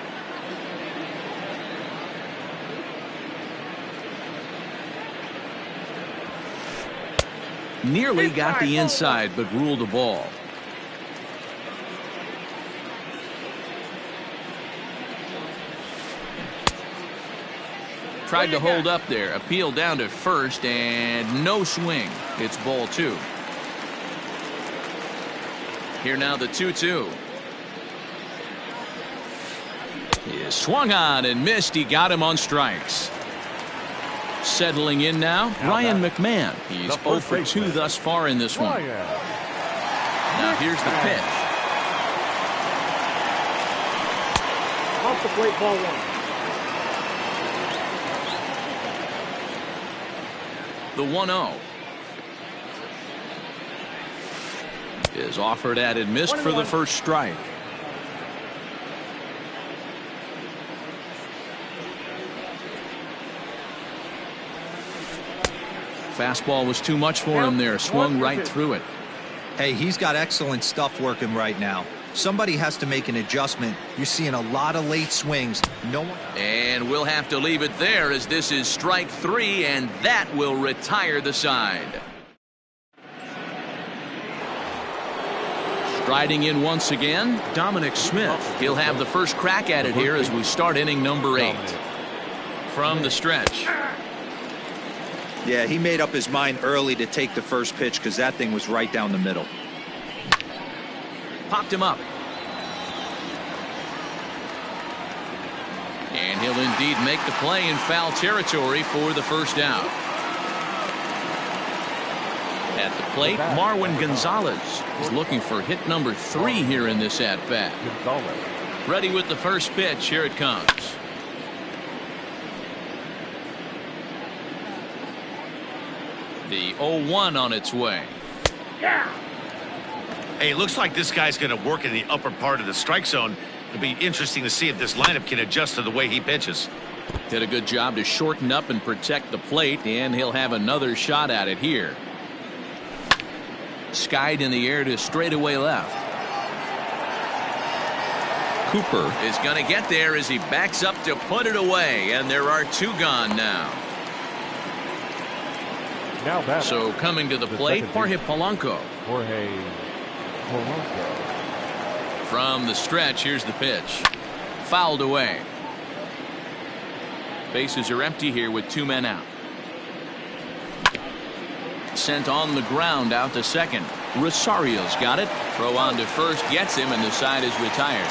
Speaker 1: Nearly got the inside, but ruled a ball. Tried to hold up there. Appeal down to first, and no swing. It's ball two. Here now the 2-2. He is swung on and missed. He got him on strikes. Settling in now, Ryan McMahon. He's 0 for 2 thus far in this one. Now here's the pitch.
Speaker 3: Off the plate, ball one.
Speaker 1: The 1-0 is offered at and missed for the first strike. Fastball was too much for him there. Swung right through it.
Speaker 4: Hey, he's got excellent stuff working right now. Somebody has to make an adjustment. You're seeing a lot of late swings. No one.
Speaker 1: And we'll have to leave it there as this is strike three, and that will retire the side. Striding in once again, Dominic Smith. He'll have the first crack at it here as we start inning number 8. From the stretch.
Speaker 4: Yeah, he made up his mind early to take the first pitch because that thing was right down the middle.
Speaker 1: Popped him up. And he'll indeed make the play in foul territory for the first out. At the plate, Marwin Gonzalez is looking for hit number 3 here in this at-bat. Ready with the first pitch. Here it comes. The 0-1 on its way.
Speaker 5: Hey, it looks like this guy's going to work in the upper part of the strike zone. It'll be interesting to see if this lineup can adjust to the way he pitches.
Speaker 1: Did a good job to shorten up and protect the plate, and he'll have another shot at it here. Skied in the air to straightaway left. Cooper is going to get there as he backs up to put it away, and there are 2 gone now. So coming to the plate, Jorge Polanco. From the stretch, here's the pitch. Fouled away. Bases are empty here with 2 men out. Sent on the ground out to second. Rosario's got it. Throw on to first, gets him, and the side is retired.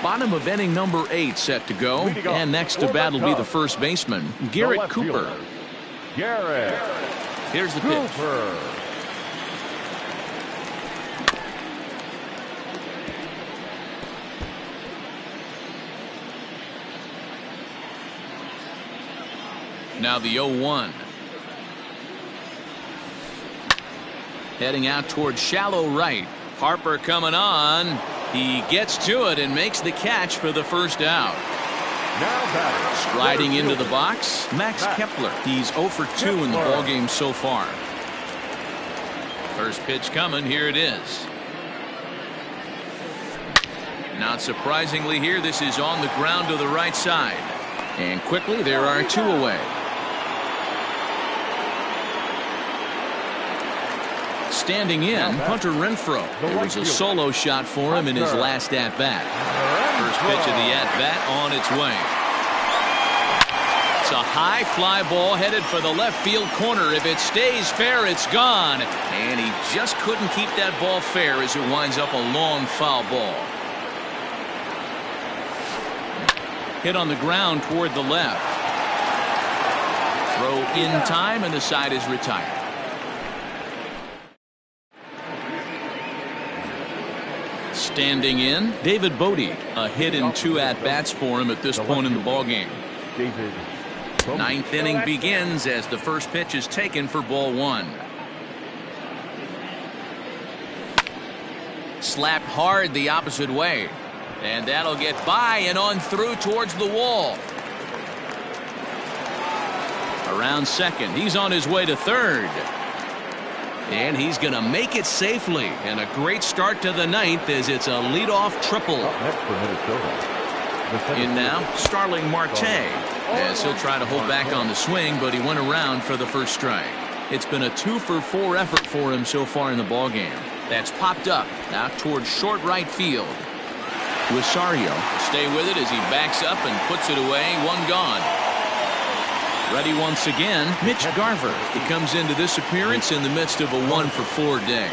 Speaker 1: Bottom of inning number 8 set to go. And next to bat will be the first baseman, Garrett Cooper. Here's the pitch. Now the 0-1. Heading out towards shallow right. Harper coming on. He gets to it and makes the catch for the first out.
Speaker 2: Now batting.
Speaker 1: Striding into the box, Max Kepler. He's 0 for 2 in the ballgame so far. First pitch coming. Here it is. Not surprisingly here, this is on the ground to the right side. And quickly, there are 2 away. Standing in, Hunter Renfroe. It was a solo shot for him in his last at-bat. First pitch of the at-bat on its way. It's a high fly ball headed for the left field corner. If it stays fair, it's gone. And he just couldn't keep that ball fair as it winds up a long foul ball. Hit on the ground toward the left. Throw in time, and the side is retired. Standing in, David Bodie. A hit in 2 at-bats for him at this point in the ballgame. Ninth inning begins as the first pitch is taken for ball 1. Slapped hard the opposite way. And that'll get by and on through towards the wall. Around second. He's on his way to third. And he's going to make it safely. And a great start to the ninth as it's a leadoff triple.
Speaker 2: Next for Minnesota.
Speaker 1: In now, Starling Marte. As he'll try to hold back on the swing, but he went around for the first strike. It's been a 2 for 4 effort for him so far in the ballgame. That's popped up now towards short right field. Rosario stay with it as he backs up and puts it away. 1 gone. Ready once again, Mitch Garver. He comes into this appearance in the midst of a 1 for 4 day.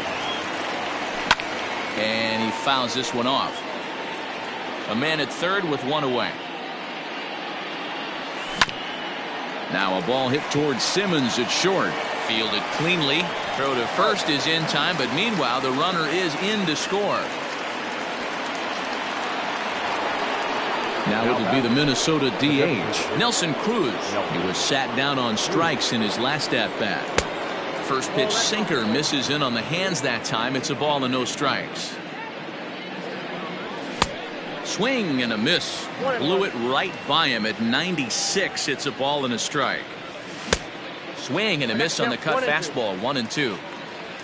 Speaker 1: And he fouls this one off. A man at third with 1 away. Now a ball hit towards Simmons at short. Fielded cleanly. Throw to first is in time, but meanwhile the runner is in to score. Now it'll be the Minnesota DH, Nelson Cruz. He was sat down on strikes in his last at-bat. First pitch sinker misses in on the hands that time. It's a ball and no strikes. Swing and a miss. Blew it right by him at 96. It's a ball and a strike. Swing and a miss on the cut fastball. 1-2.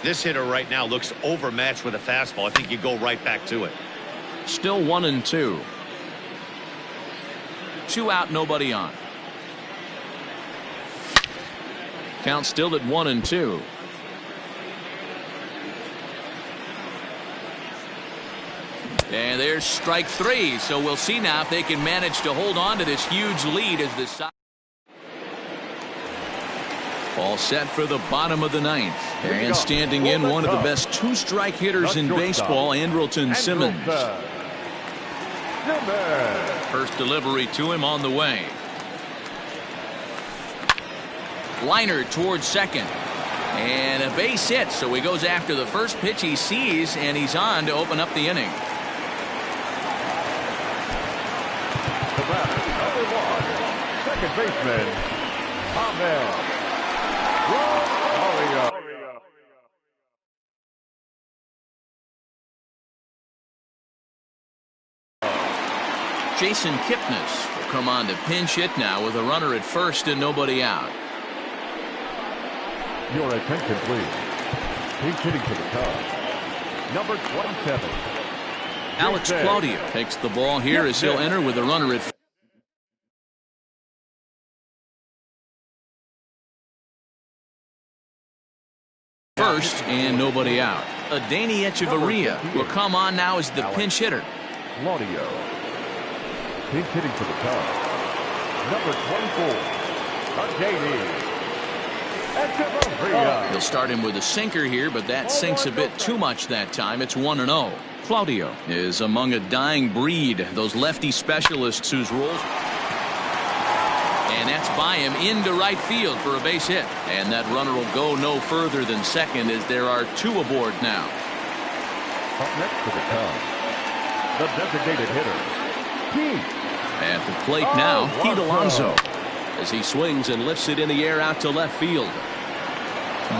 Speaker 5: This hitter right now looks overmatched with a fastball. I think you go right back to it.
Speaker 1: Still 1-2. 2 out, nobody on. Count still at 1-2. And there's strike 3. So we'll see now if they can manage to hold on to this huge lead as the side. All set for the bottom of the ninth. And standing in, one of the best 2-strike hitters in baseball, Andrelton Simmons. First delivery to him on the way. Liner towards second. And a base hit, so he goes after the first pitch he sees, and he's on to open up the inning.
Speaker 2: The batter, number 1, second baseman, Ahmed.
Speaker 1: Jason Kipnis will come on to pinch hit now with a runner at first and nobody out.
Speaker 2: Your attention, please. Pinch hitting for the Cubs, number 27.
Speaker 1: Alex Claudio takes the ball here as he'll enter with a runner at first and nobody out. Adani Echeverria will come on now as the pinch hitter.
Speaker 2: Claudio. Pinch hitting for the Cubs, number 24. Adani Echeverria.
Speaker 1: He'll start him with a sinker here, but that sinks a bit too much that time. It's 1-0. Claudio is among a dying breed, those lefty specialists whose roles. And that's by him into right field for a base hit. And that runner will go no further than second as there are 2 aboard now.
Speaker 2: Up next for the Cubs, the designated hitter, Pete.
Speaker 1: At the plate now, Pete Alonso, as he swings and lifts it in the air out to left field.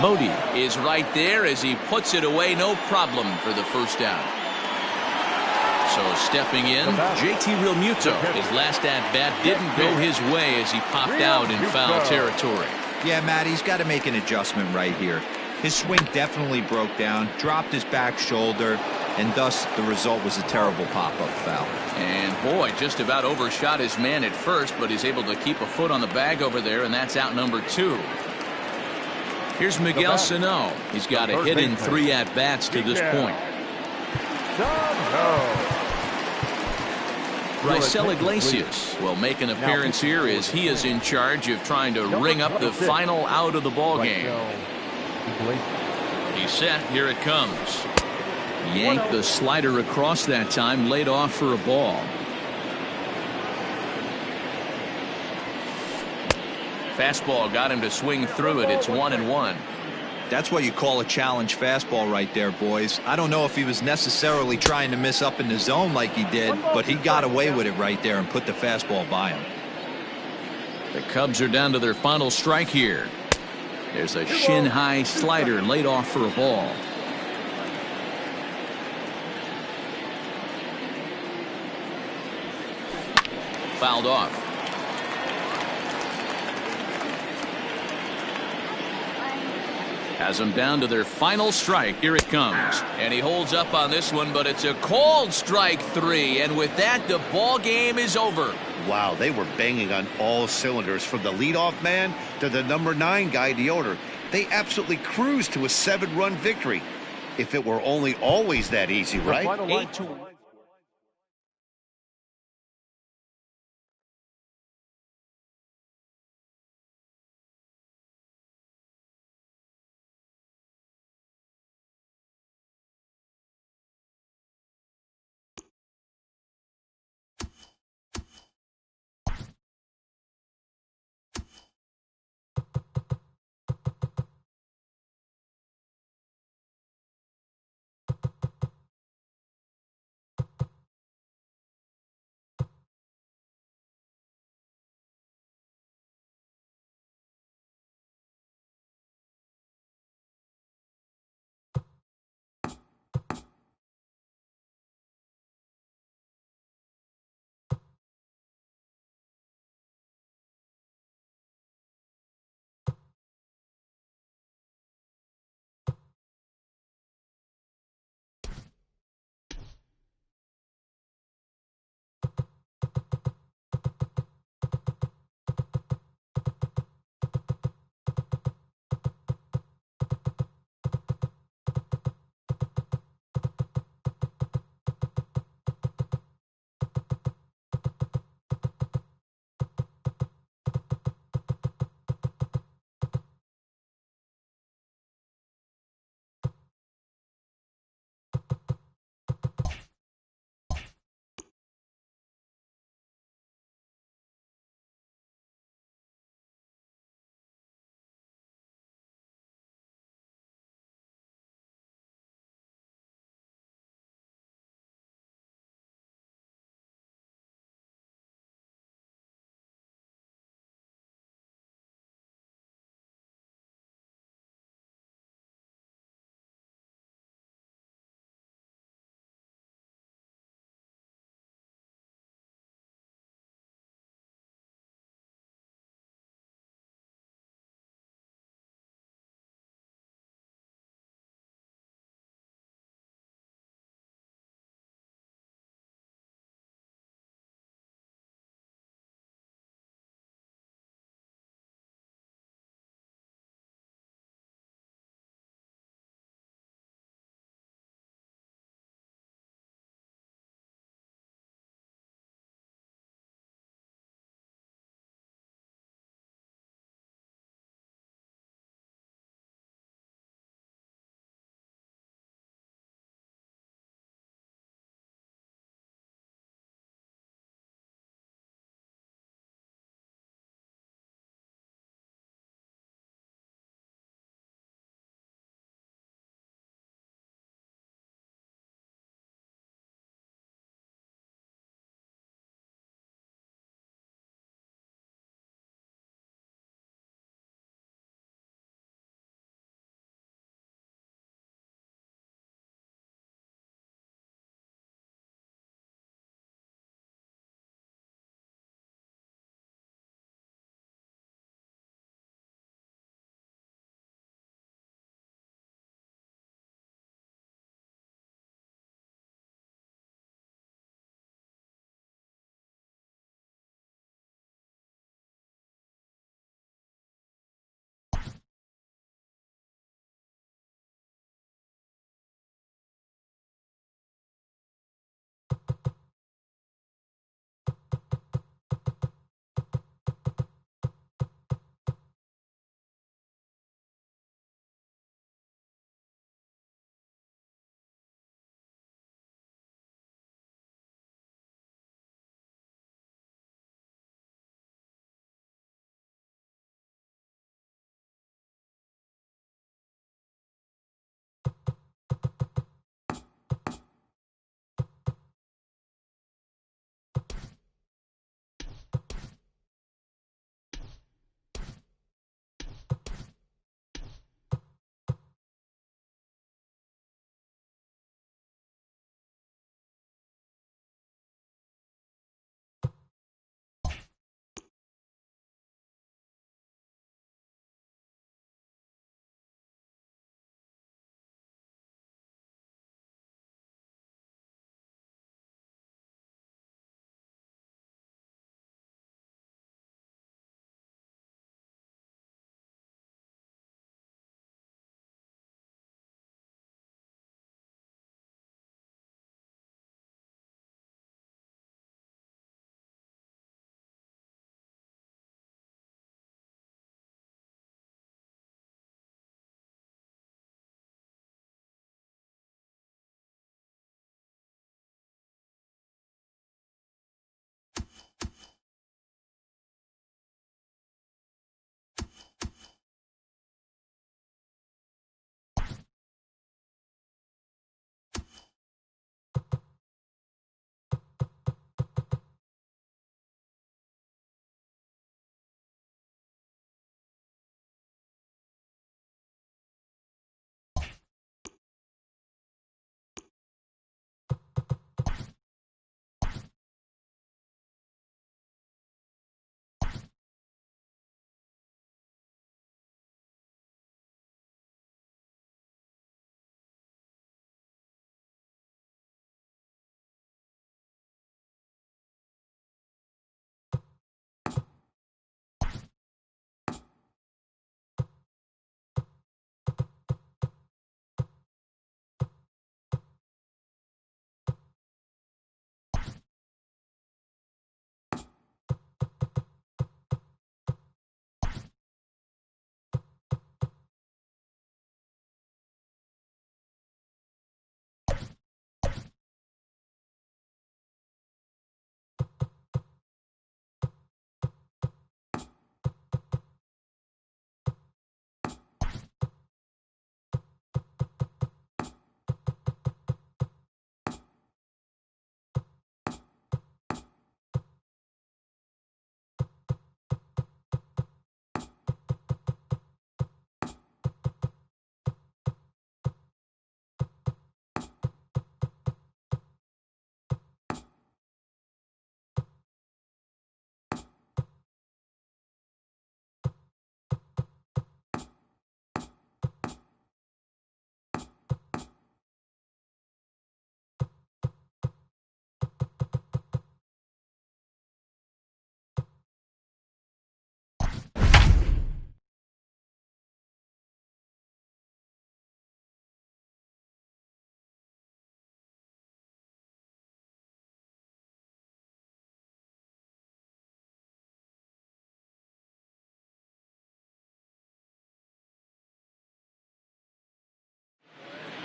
Speaker 1: Bodie is right there as he puts it away, no problem for the first out. So stepping in, JT Realmuto. His last at-bat didn't go his way as he popped out in foul territory.
Speaker 4: Yeah, Matt, he's got to make an adjustment right here. His swing definitely broke down, dropped his back shoulder, and thus the result was a terrible pop-up foul.
Speaker 1: And boy, just about overshot his man at first, but he's able to keep a foot on the bag over there, and that's out number 2. Here's Miguel Sano. He's got a hit in 3 at-bats to this point. Raisel Iglesias will make an appearance here as he is in charge of trying to ring up the final out of the ball game. He's set. Here it comes. Yanked the slider across that time, laid off for a ball. Fastball got him to swing through it. It's 1-1.
Speaker 4: That's what you call a challenge fastball right there, boys. I don't know if he was necessarily trying to miss up in the zone like he did, but he got away with it right there and put the fastball by him.
Speaker 1: The Cubs are down to their final strike here. There's a shin-high slider laid off for a ball. Fouled off. Has them down to their final strike. Here it comes. And he holds up on this one, but it's a called strike 3. And with that, the ball game is over.
Speaker 5: Wow, they were banging on all cylinders from the leadoff man to the number 9 guy, Yoder. They absolutely cruised to a 7-run victory. If it were only always that easy, right?
Speaker 1: 8-1.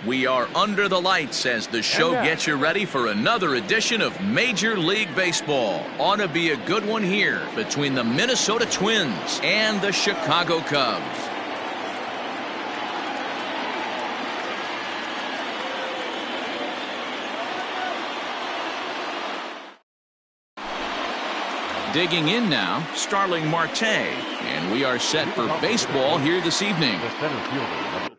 Speaker 1: We are under the lights as the show gets you ready for another edition of Major League Baseball. Ought to be a good one here between the Minnesota Twins and the Chicago Cubs. Digging in now, Starling Marte, and we are set for baseball here this evening.
Speaker 2: The center fielder,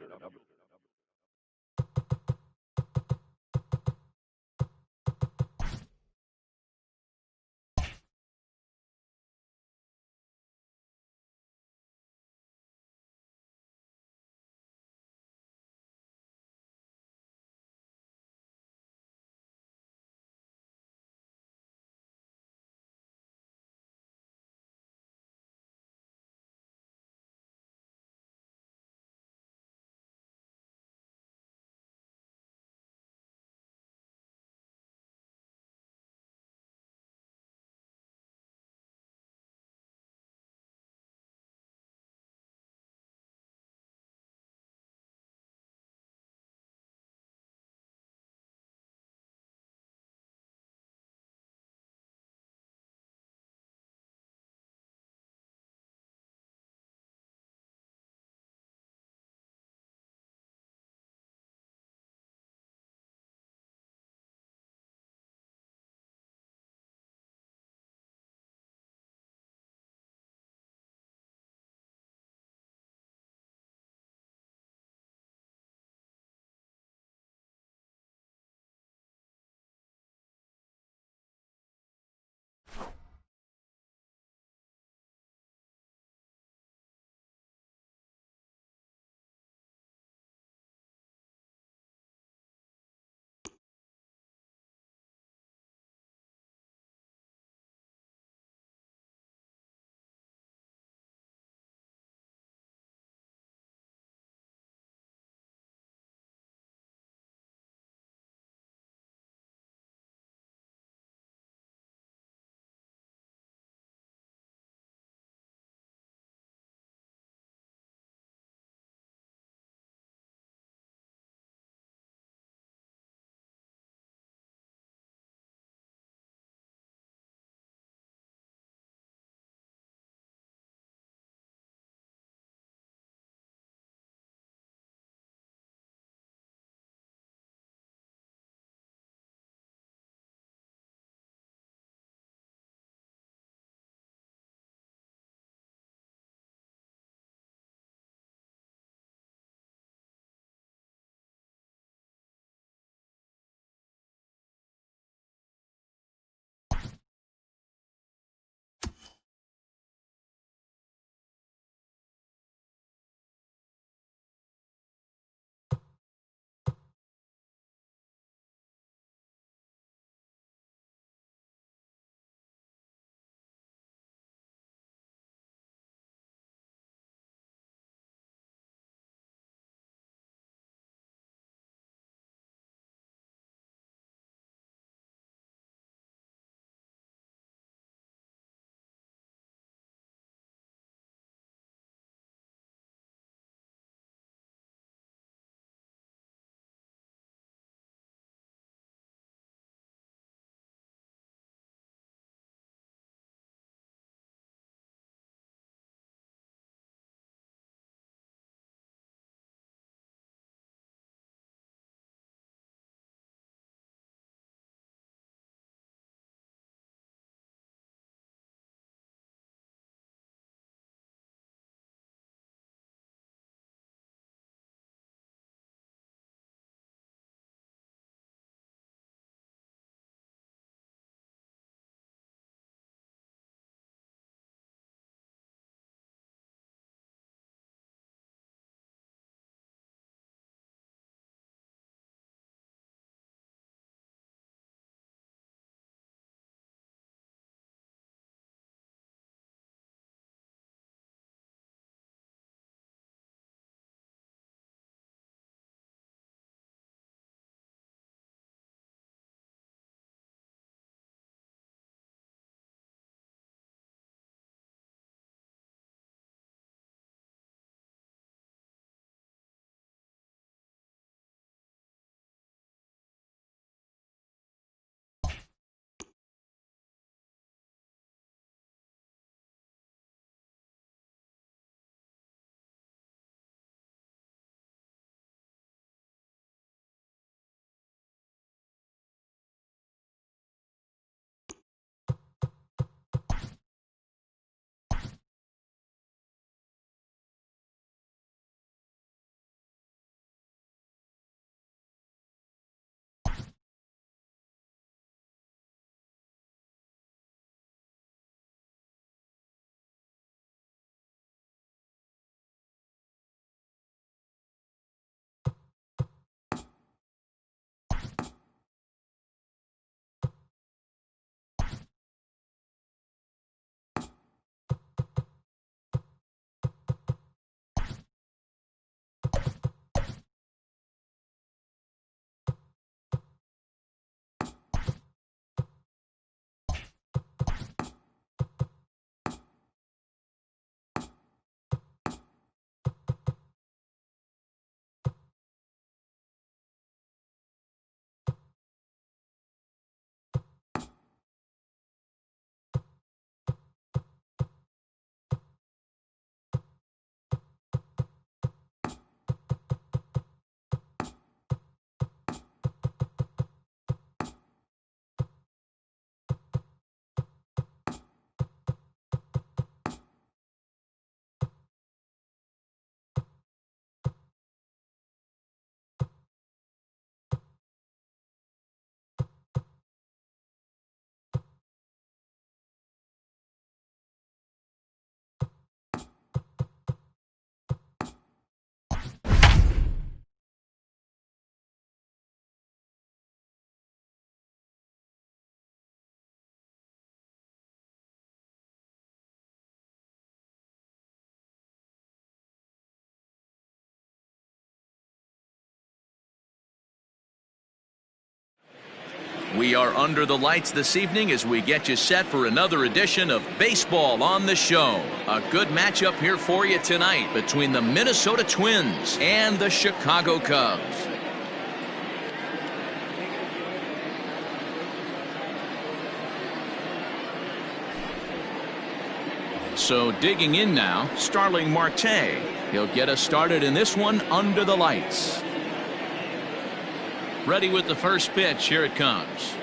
Speaker 1: We are under the lights this evening as we get you set for another edition of Baseball on the Show. A good matchup here for you tonight between the Minnesota Twins and the Chicago Cubs. So digging in now, Starling Marte. He'll get us started in this one under the lights. Ready with the first pitch. Here it comes.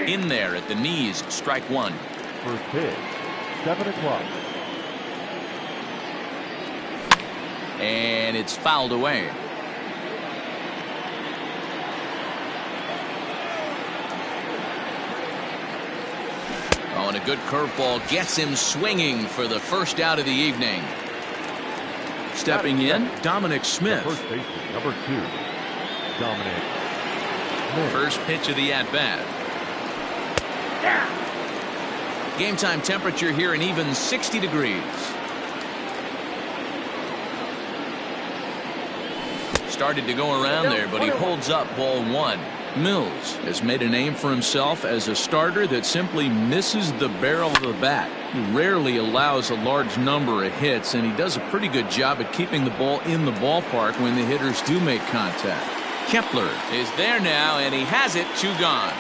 Speaker 1: In there at the knees, strike one.
Speaker 2: First pitch, 7 o'clock.
Speaker 1: And it's fouled away. Oh, and a good curveball gets him swinging for the first out of the evening. Stepping in, Dominic Smith.
Speaker 2: First baseman, number 2, Dominic Smith.
Speaker 1: First pitch of the at-bat. Game time temperature here an even 60 degrees. Started to go around there, but he holds up ball one. Mills has made a name for himself as a starter that simply misses the barrel of the bat. He rarely allows a large number of hits, and he does a pretty good job at keeping the ball in the ballpark when the hitters do make contact. Kepler is there now, and he has it. 2 gone.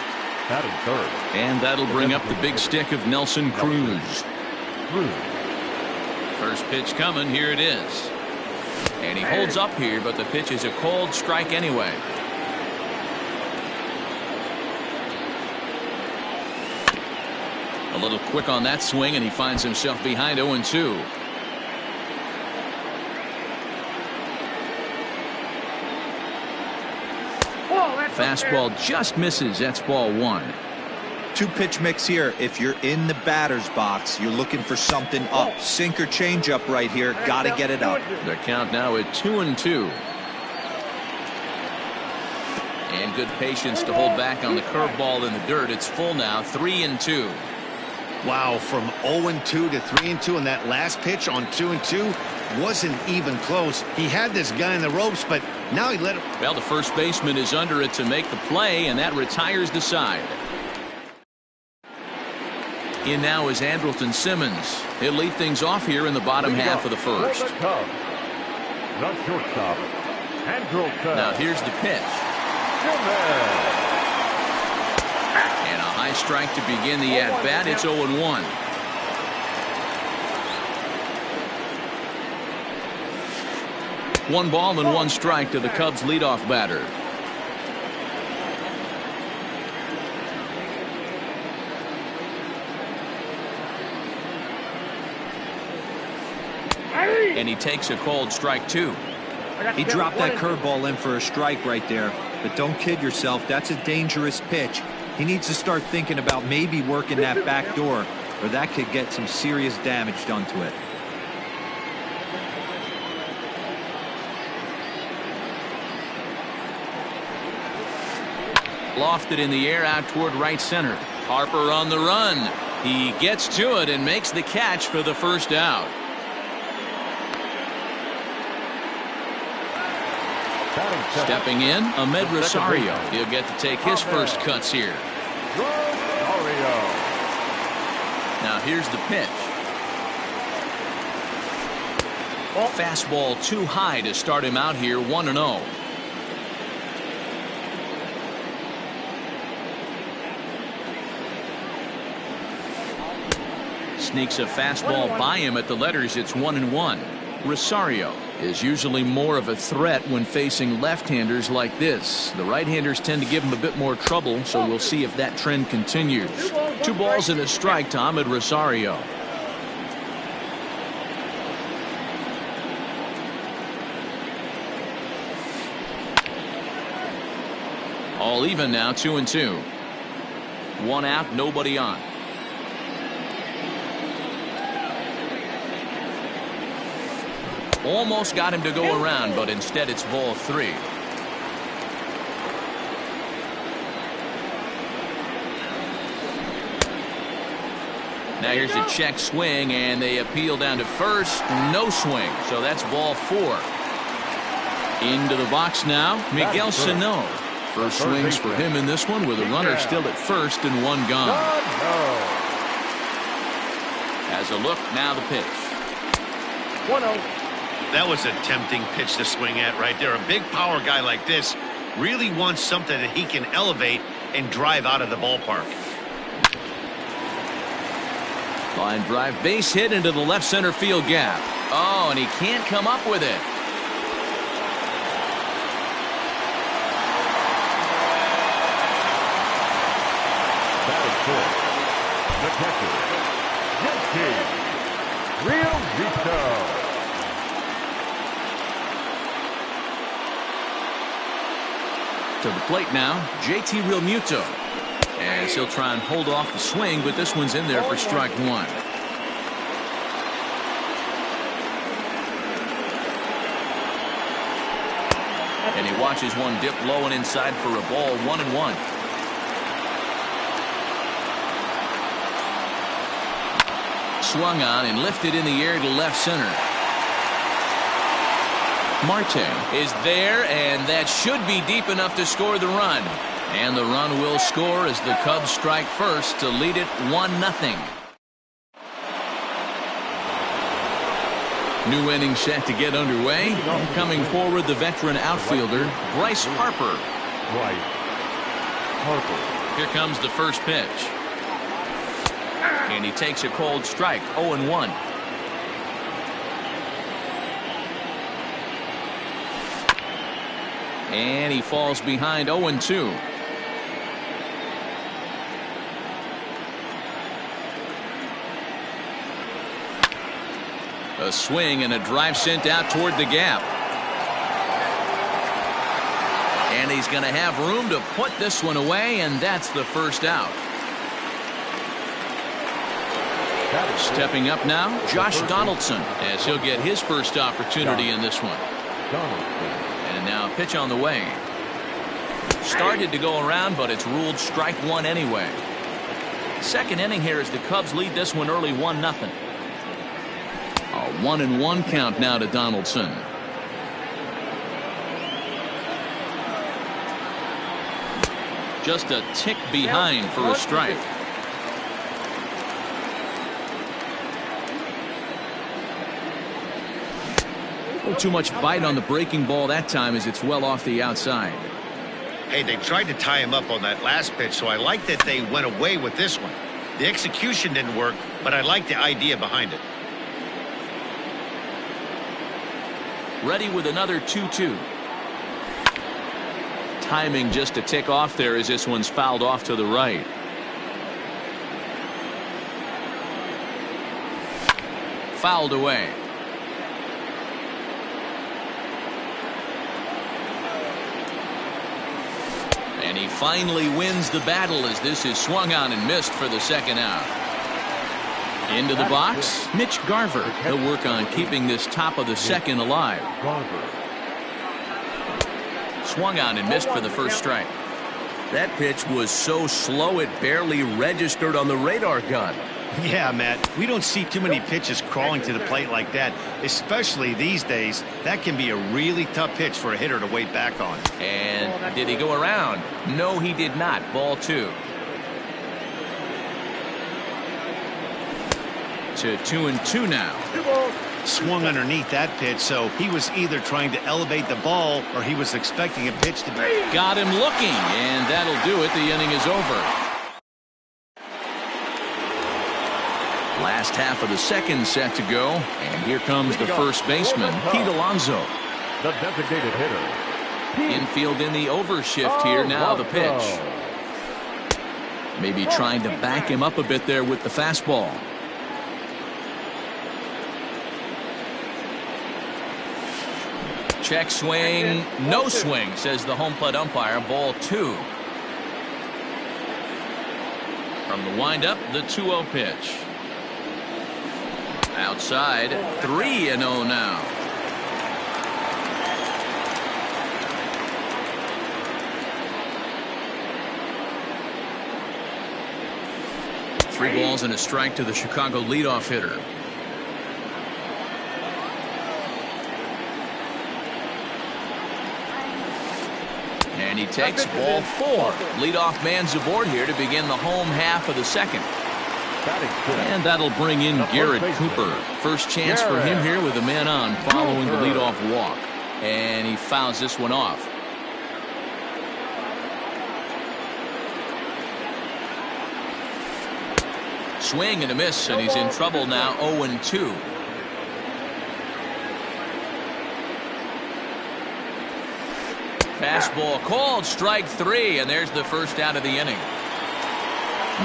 Speaker 2: Batting third.
Speaker 1: And that'll bring up the big stick of Nelson Cruz. First pitch coming. Here it is. And he holds up here, but the pitch is a cold strike anyway. A little quick on that swing, and he finds himself behind 0-2. Fastball just misses. That's ball one.
Speaker 4: 2-pitch mix here. If you're in the batter's box, you're looking for something up. Sinker changeup right here. Got to get it up.
Speaker 1: The count now at 2-2. And good patience to hold back on the curveball in the dirt. It's full now. 3-2.
Speaker 5: Wow, from 0-2 to 3-2, and that last pitch on 2-2 wasn't even close. He had this guy in the ropes, but now he let him.
Speaker 1: Well, the first baseman is under it to make the play, and that retires the side. In now is Andrelton Simmons. He'll lead things off here in the bottom half of the first.
Speaker 2: The Cubs, the shortstop, Andrelton.
Speaker 1: Now here's the pitch.
Speaker 2: Simmons.
Speaker 1: And a high strike to begin the at-bat. It's 0-1. One ball and one strike to the Cubs leadoff batter. And he takes a cold strike two.
Speaker 4: He dropped that curveball in for a strike right there. But don't kid yourself. That's a dangerous pitch. He needs to start thinking about maybe working that back door, or that could get some serious damage done to it.
Speaker 1: Lofted in the air out toward right center. Harper on the run. He gets to it and makes the catch for the first out. Stepping in, Ahmed Rosario. He'll get to take his first cuts here.
Speaker 2: Rosario.
Speaker 1: Now here's the pitch. Fastball too high to start him out here. 1-0. Sneaks a fastball by him at the letters. It's 1-1. Rosario is usually more of a threat when facing left-handers like this. The right-handers tend to give him a bit more trouble, so we'll see if that trend continues. 2 balls and a strike to Ahmed Rosario. All even now, 2-2. 1 out, nobody on. Almost got him to go around, but instead it's ball 3. Now here's a check swing, and they appeal down to first. No swing, so that's ball 4. Into the box now, Miguel Sano. First swings for him in this one with a runner still at first and one gone. As a look, now the pitch.
Speaker 3: 1-0.
Speaker 5: That was a tempting pitch to swing at right there. A big power guy like this really wants something that he can elevate and drive out of the ballpark.
Speaker 1: Line drive, base hit into the left center field gap. Oh, and he can't come up with it.
Speaker 2: Batting fourth, the catcher, Real Vito.
Speaker 1: To the plate now, JT Realmuto. As he'll try and hold off the swing, but this one's in there for strike one. And he watches one dip low and inside for a ball, 1-1. Swung on and lifted in the air to left center. Marte is there, and that should be deep enough to score the run. And the run will score as the Cubs strike first to lead it 1-0. New inning set to get underway. And coming forward, the veteran outfielder, Bryce Harper. Here comes the first pitch. And he takes a cold strike, 0-1. And he falls behind 0-2. A swing and a drive sent out toward the gap. And he's going to have room to put this one away, and that's the first out. Stepping up now, Josh Donaldson, as he'll get his first opportunity in this one. And now a pitch on the way. Started to go around, but it's ruled strike one anyway. Second inning here as the Cubs lead this one early 1-0. A 1-1 count now to Donaldson. Just a tick behind for a strike. Too much bite on the breaking ball that time as it's well off the outside.
Speaker 5: Hey, they tried to tie him up on that last pitch, so I like that they went away with this one. The execution didn't work, but I like the idea behind it.
Speaker 1: Ready with another 2-2. Timing just a tick off there as this one's fouled off to the right. Fouled away. And he finally wins the battle as this is swung on and missed for the second out. Into the box, Mitch Garver. He'll work on keeping this top of the second alive. Swung on and missed for the first strike. That pitch was so slow it barely registered on the radar gun.
Speaker 5: Yeah, Matt, we don't see too many pitches crawling to the plate like that, especially these days. That can be a really tough pitch for a hitter to wait back on.
Speaker 1: And did he go around? No, he did not. Ball two. To 2-2 now.
Speaker 5: Swung underneath that pitch, so he was either trying to elevate the ball or he was expecting a pitch to be.
Speaker 1: Got him looking, and that'll do it. The inning is over. Last half of the second set to go, and here comes the first baseman, Pete Alonso.
Speaker 2: The designated hitter.
Speaker 1: Infield in the overshift here. Now the pitch. Maybe trying to back him up a bit there with the fastball. Check swing, no swing, says the home plate umpire. Ball two. From the windup, the 2-0 pitch. Outside, 3-0 now. Three balls and a strike to the Chicago leadoff hitter. And he takes ball 4. Leadoff man's aboard here to begin the home half of the second. And that'll bring in Garrett Cooper. First chance for him here with a man on following the leadoff walk. And he fouls this one off. Swing and a miss, and he's in trouble now, 0-2. Fastball called, strike 3, and there's the first out of the inning.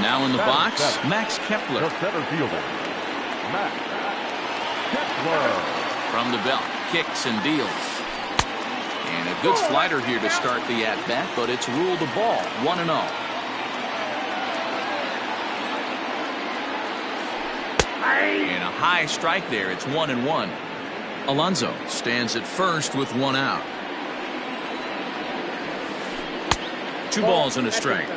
Speaker 1: Now in the box, Max Kepler.
Speaker 2: The center fielder, Max Kepler.
Speaker 1: From the belt, kicks and deals. And a good slider here to start the at-bat, but it's ruled a ball, 1-0. And a high strike there. It's 1-1. Alonso stands at first with 1 out. 2 balls and a strike.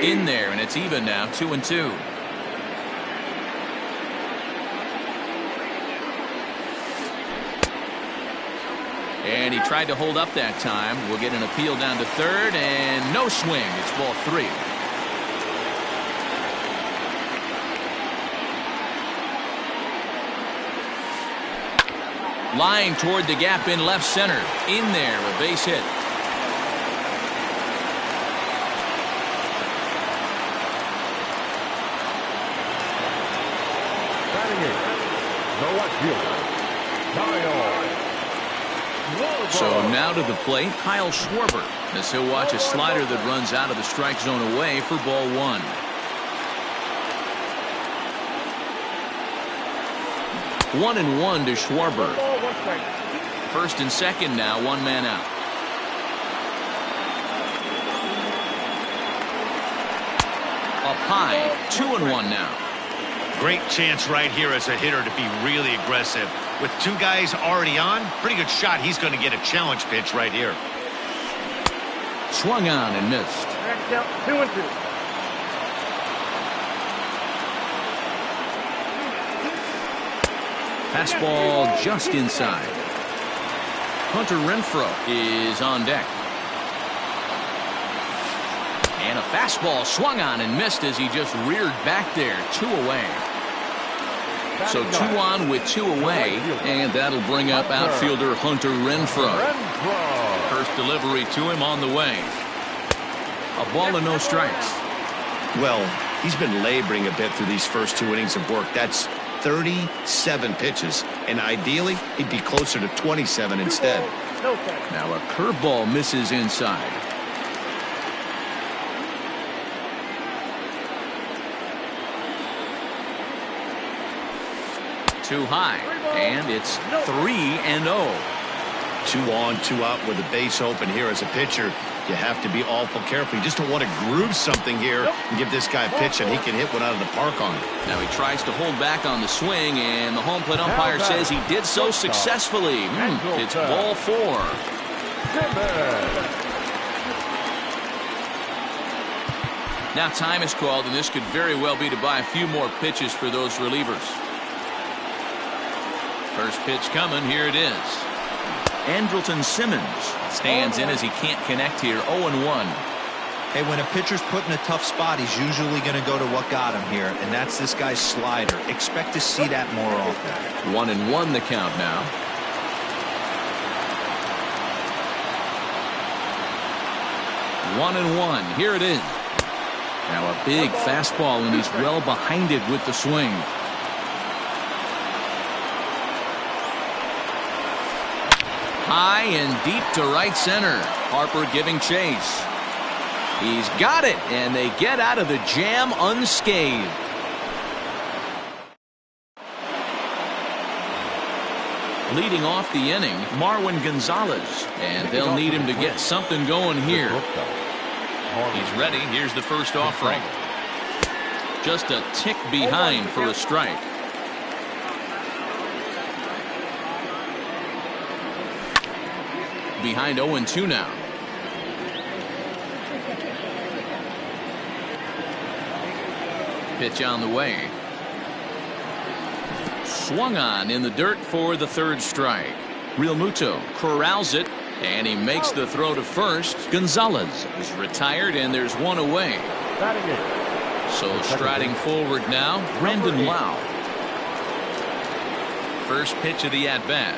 Speaker 1: In there, and it's even now, 2-2. And he tried to hold up that time. We'll get an appeal down to third, and no swing. It's ball 3. Line toward the gap in left center. In there, a base hit.
Speaker 2: Batting in, the left fielder, Kyle.
Speaker 1: So now to the plate, Kyle Schwarber, as he'll watch a slider that runs out of the strike zone away for ball 1. One and one to Schwarber. First and second now, 1 man out. Up high, 2-1 now.
Speaker 5: Great chance right here as a hitter to be really aggressive. With 2 guys already on, pretty good shot. He's going to get a challenge pitch right here.
Speaker 1: Swung on and missed.
Speaker 3: 2-2.
Speaker 1: Fastball just inside. Hunter Renfroe is on deck. And a fastball swung on and missed as he just reared back there. 2 away. So 2 on with 2 away, and that'll bring up outfielder Hunter Renfroe. First delivery to him on the way. A ball and no strikes.
Speaker 5: Well, he's been laboring a bit through these first 2 innings of work. That's 37 pitches, and ideally he'd be closer to 27 instead.
Speaker 1: Now a curveball misses inside. Too high, and it's 3-0.
Speaker 5: 2 on, 2 out with a base open here as a pitcher. You have to be awful careful. You just don't want to groove something here and give this guy a pitch that he can hit one out of the park on.
Speaker 1: Now he tries to hold back on the swing, and the home plate umpire says he did so successfully. It's ball 4. Now time is called, and this could very well be to buy a few more pitches for those relievers. First pitch coming. Here it is. Andrelton Simmons stands in as he can't connect here. 0-1.
Speaker 4: Hey, when a pitcher's put in a tough spot, he's usually going to go to what got him here, and that's this guy's slider. Expect to see that more often.
Speaker 1: 1-1 the count now. One and one. Here it is. Now a big fastball, and he's well behind it with the swing. High and deep to right center. Harper giving chase. He's got it, and they get out of the jam unscathed. Leading off the inning, Marwin Gonzalez, and they'll need him to get something going here. He's ready. Here's the first offering. Just a tick behind for a strike. Behind 0-2 now. Pitch on the way. swung on in the dirt for the third strike. Real Muto corrals it, and he makes the throw to first. Gonzalez is retired, and there's one away.
Speaker 2: Batting it.
Speaker 1: So striding forward now, Brandon Lau. First pitch of the at-bat.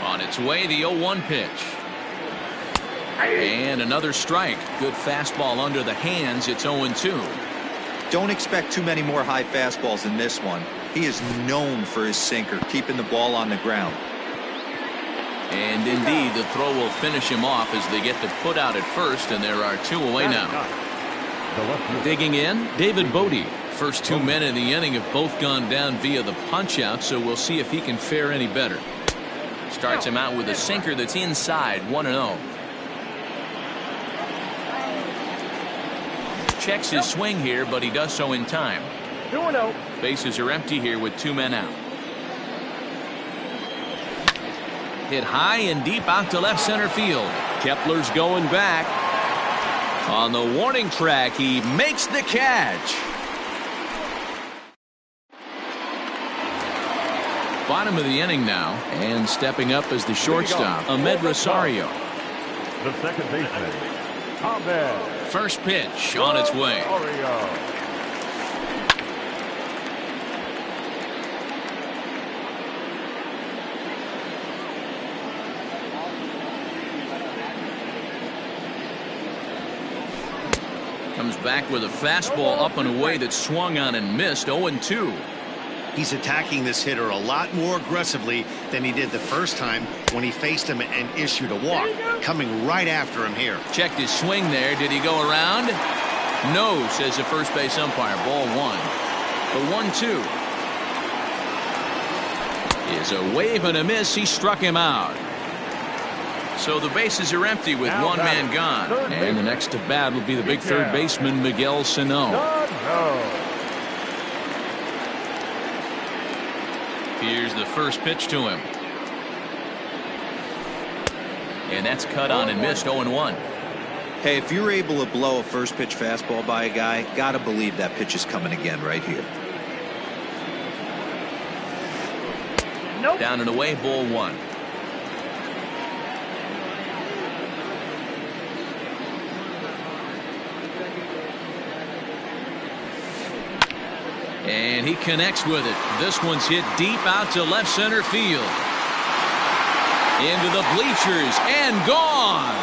Speaker 1: On its way, the 0-1 pitch. And another strike. Good fastball under the hands. It's 0-2.
Speaker 4: Don't expect too many more high fastballs in this one. He is known for his sinker, keeping the ball on the ground.
Speaker 1: And indeed, the throw will finish him off as they get the put out at first, and there are 2 away now. Digging in, David Bodie. First 2 men in the inning have both gone down via the punch out, so we'll see if he can fare any better. Starts him out with a sinker that's inside, 1-0. Checks his swing here, but he does so in time.
Speaker 3: 2-0.
Speaker 1: Bases are empty here with 2 men out. Hit high and deep out to left center field. Kepler's going back. On the warning track, he makes the catch. Bottom of the inning now, and stepping up as the shortstop, Ahmed Rosario.
Speaker 2: The second baseman, Ahmed.
Speaker 1: First pitch on its way. Comes back with a fastball up and away that swung on and missed. 0-2.
Speaker 5: He's attacking this hitter a lot more aggressively than he did the first time when he faced him and issued a walk. Coming right after him here.
Speaker 1: Checked his swing there. Did he go around? No, says the first base umpire. Ball 1. The 1-2 is a wave and a miss. He struck him out. So the bases are empty with
Speaker 2: Now
Speaker 1: 1 man gone. And the next to bat will be the big third baseman, Miguel Sano. Here's the first pitch to him. And that's cut on and missed. 0-1.
Speaker 4: Hey, if you're able to blow a first pitch fastball by a guy, gotta believe that pitch is coming again right here.
Speaker 3: Nope.
Speaker 1: Down and away, ball 1. And he connects with it. This one's hit deep out to left center field. Into the bleachers and gone.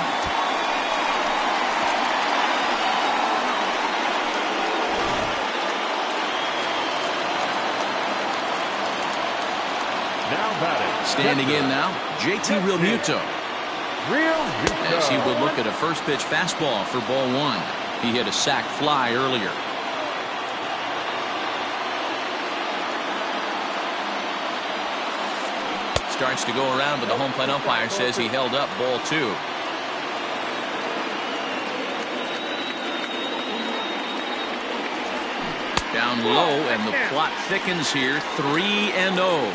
Speaker 2: Now batting.
Speaker 1: Standing in now, JT Realmuto. As he would look at a first pitch fastball for ball 1. He hit a sac fly earlier. Starts to go around, but the home plate umpire says he held up. Ball 2. Down low, and the plot thickens here. 3-0.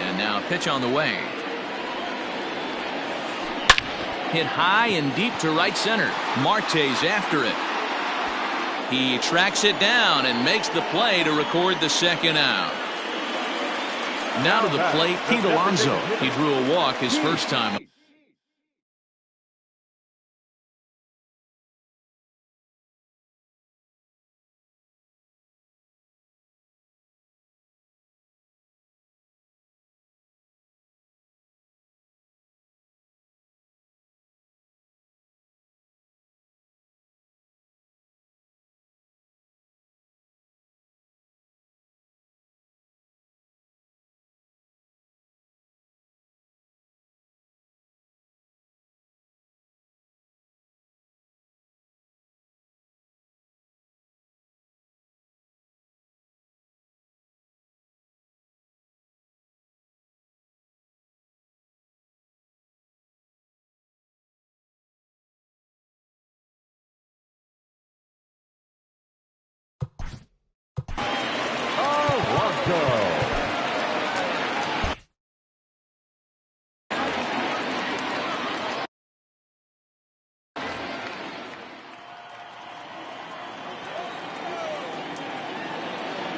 Speaker 1: And now pitch on the way. Hit high and deep to right center. Marte's after it. He tracks it down and makes the play to record the second out. Now to the plate, Pete Alonso. He drew a walk his first time.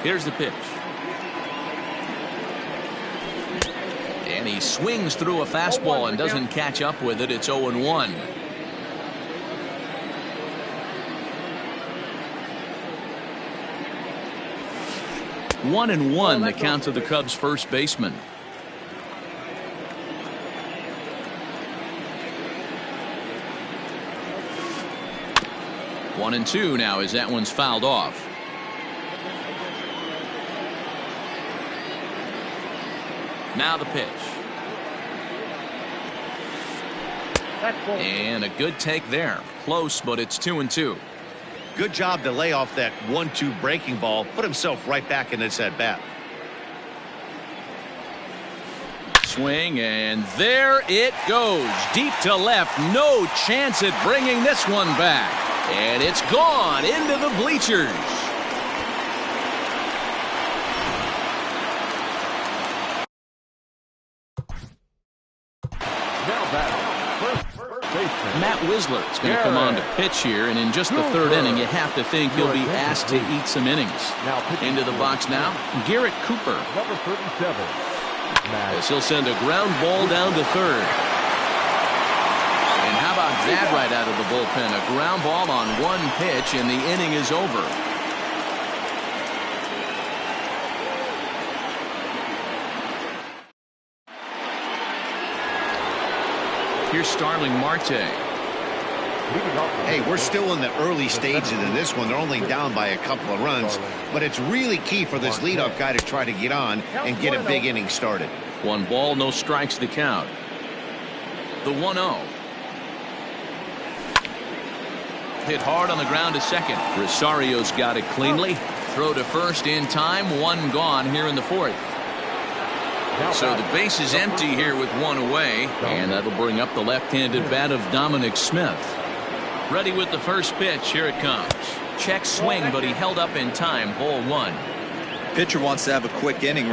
Speaker 1: Here's the pitch. And he swings through a fastball and doesn't catch up with it. It's 0-1. One and one, the count to the Cubs' first baseman. One and two now as that one's fouled off. Now the pitch. And a good take there. Close, but it's 2-2.
Speaker 5: Good job to lay off that 1-2 breaking ball. Put himself right back in this at bat.
Speaker 1: Swing, and there it goes. Deep to left. No chance at bringing this one back. And it's gone into the bleachers. Matt Wisler is going to come on to pitch here, and in just the third inning, you have to think he'll be asked to eat some innings. Into the box now, Garrett Cooper.
Speaker 2: Number 37.
Speaker 1: As he'll send a ground ball down to third. And how about that right out of the bullpen? A ground ball on one pitch, and the inning is over. Here's Starling Marte.
Speaker 5: Hey, we're still in the early stages of this one. They're only down by a couple of runs, but it's really key for this leadoff guy to try to get on and get a big inning started.
Speaker 1: 1 ball, no strikes the count. The 1-0. Hit hard on the ground to second. Rosario's got it cleanly. Throw to first in time. 1 gone here in the fourth. So the base is empty here with 1 away, and that'll bring up the left-handed bat of Dominic Smith. Ready with the first pitch. Here it comes. Check swing, but he held up in time. Ball 1.
Speaker 4: Pitcher wants to have a quick inning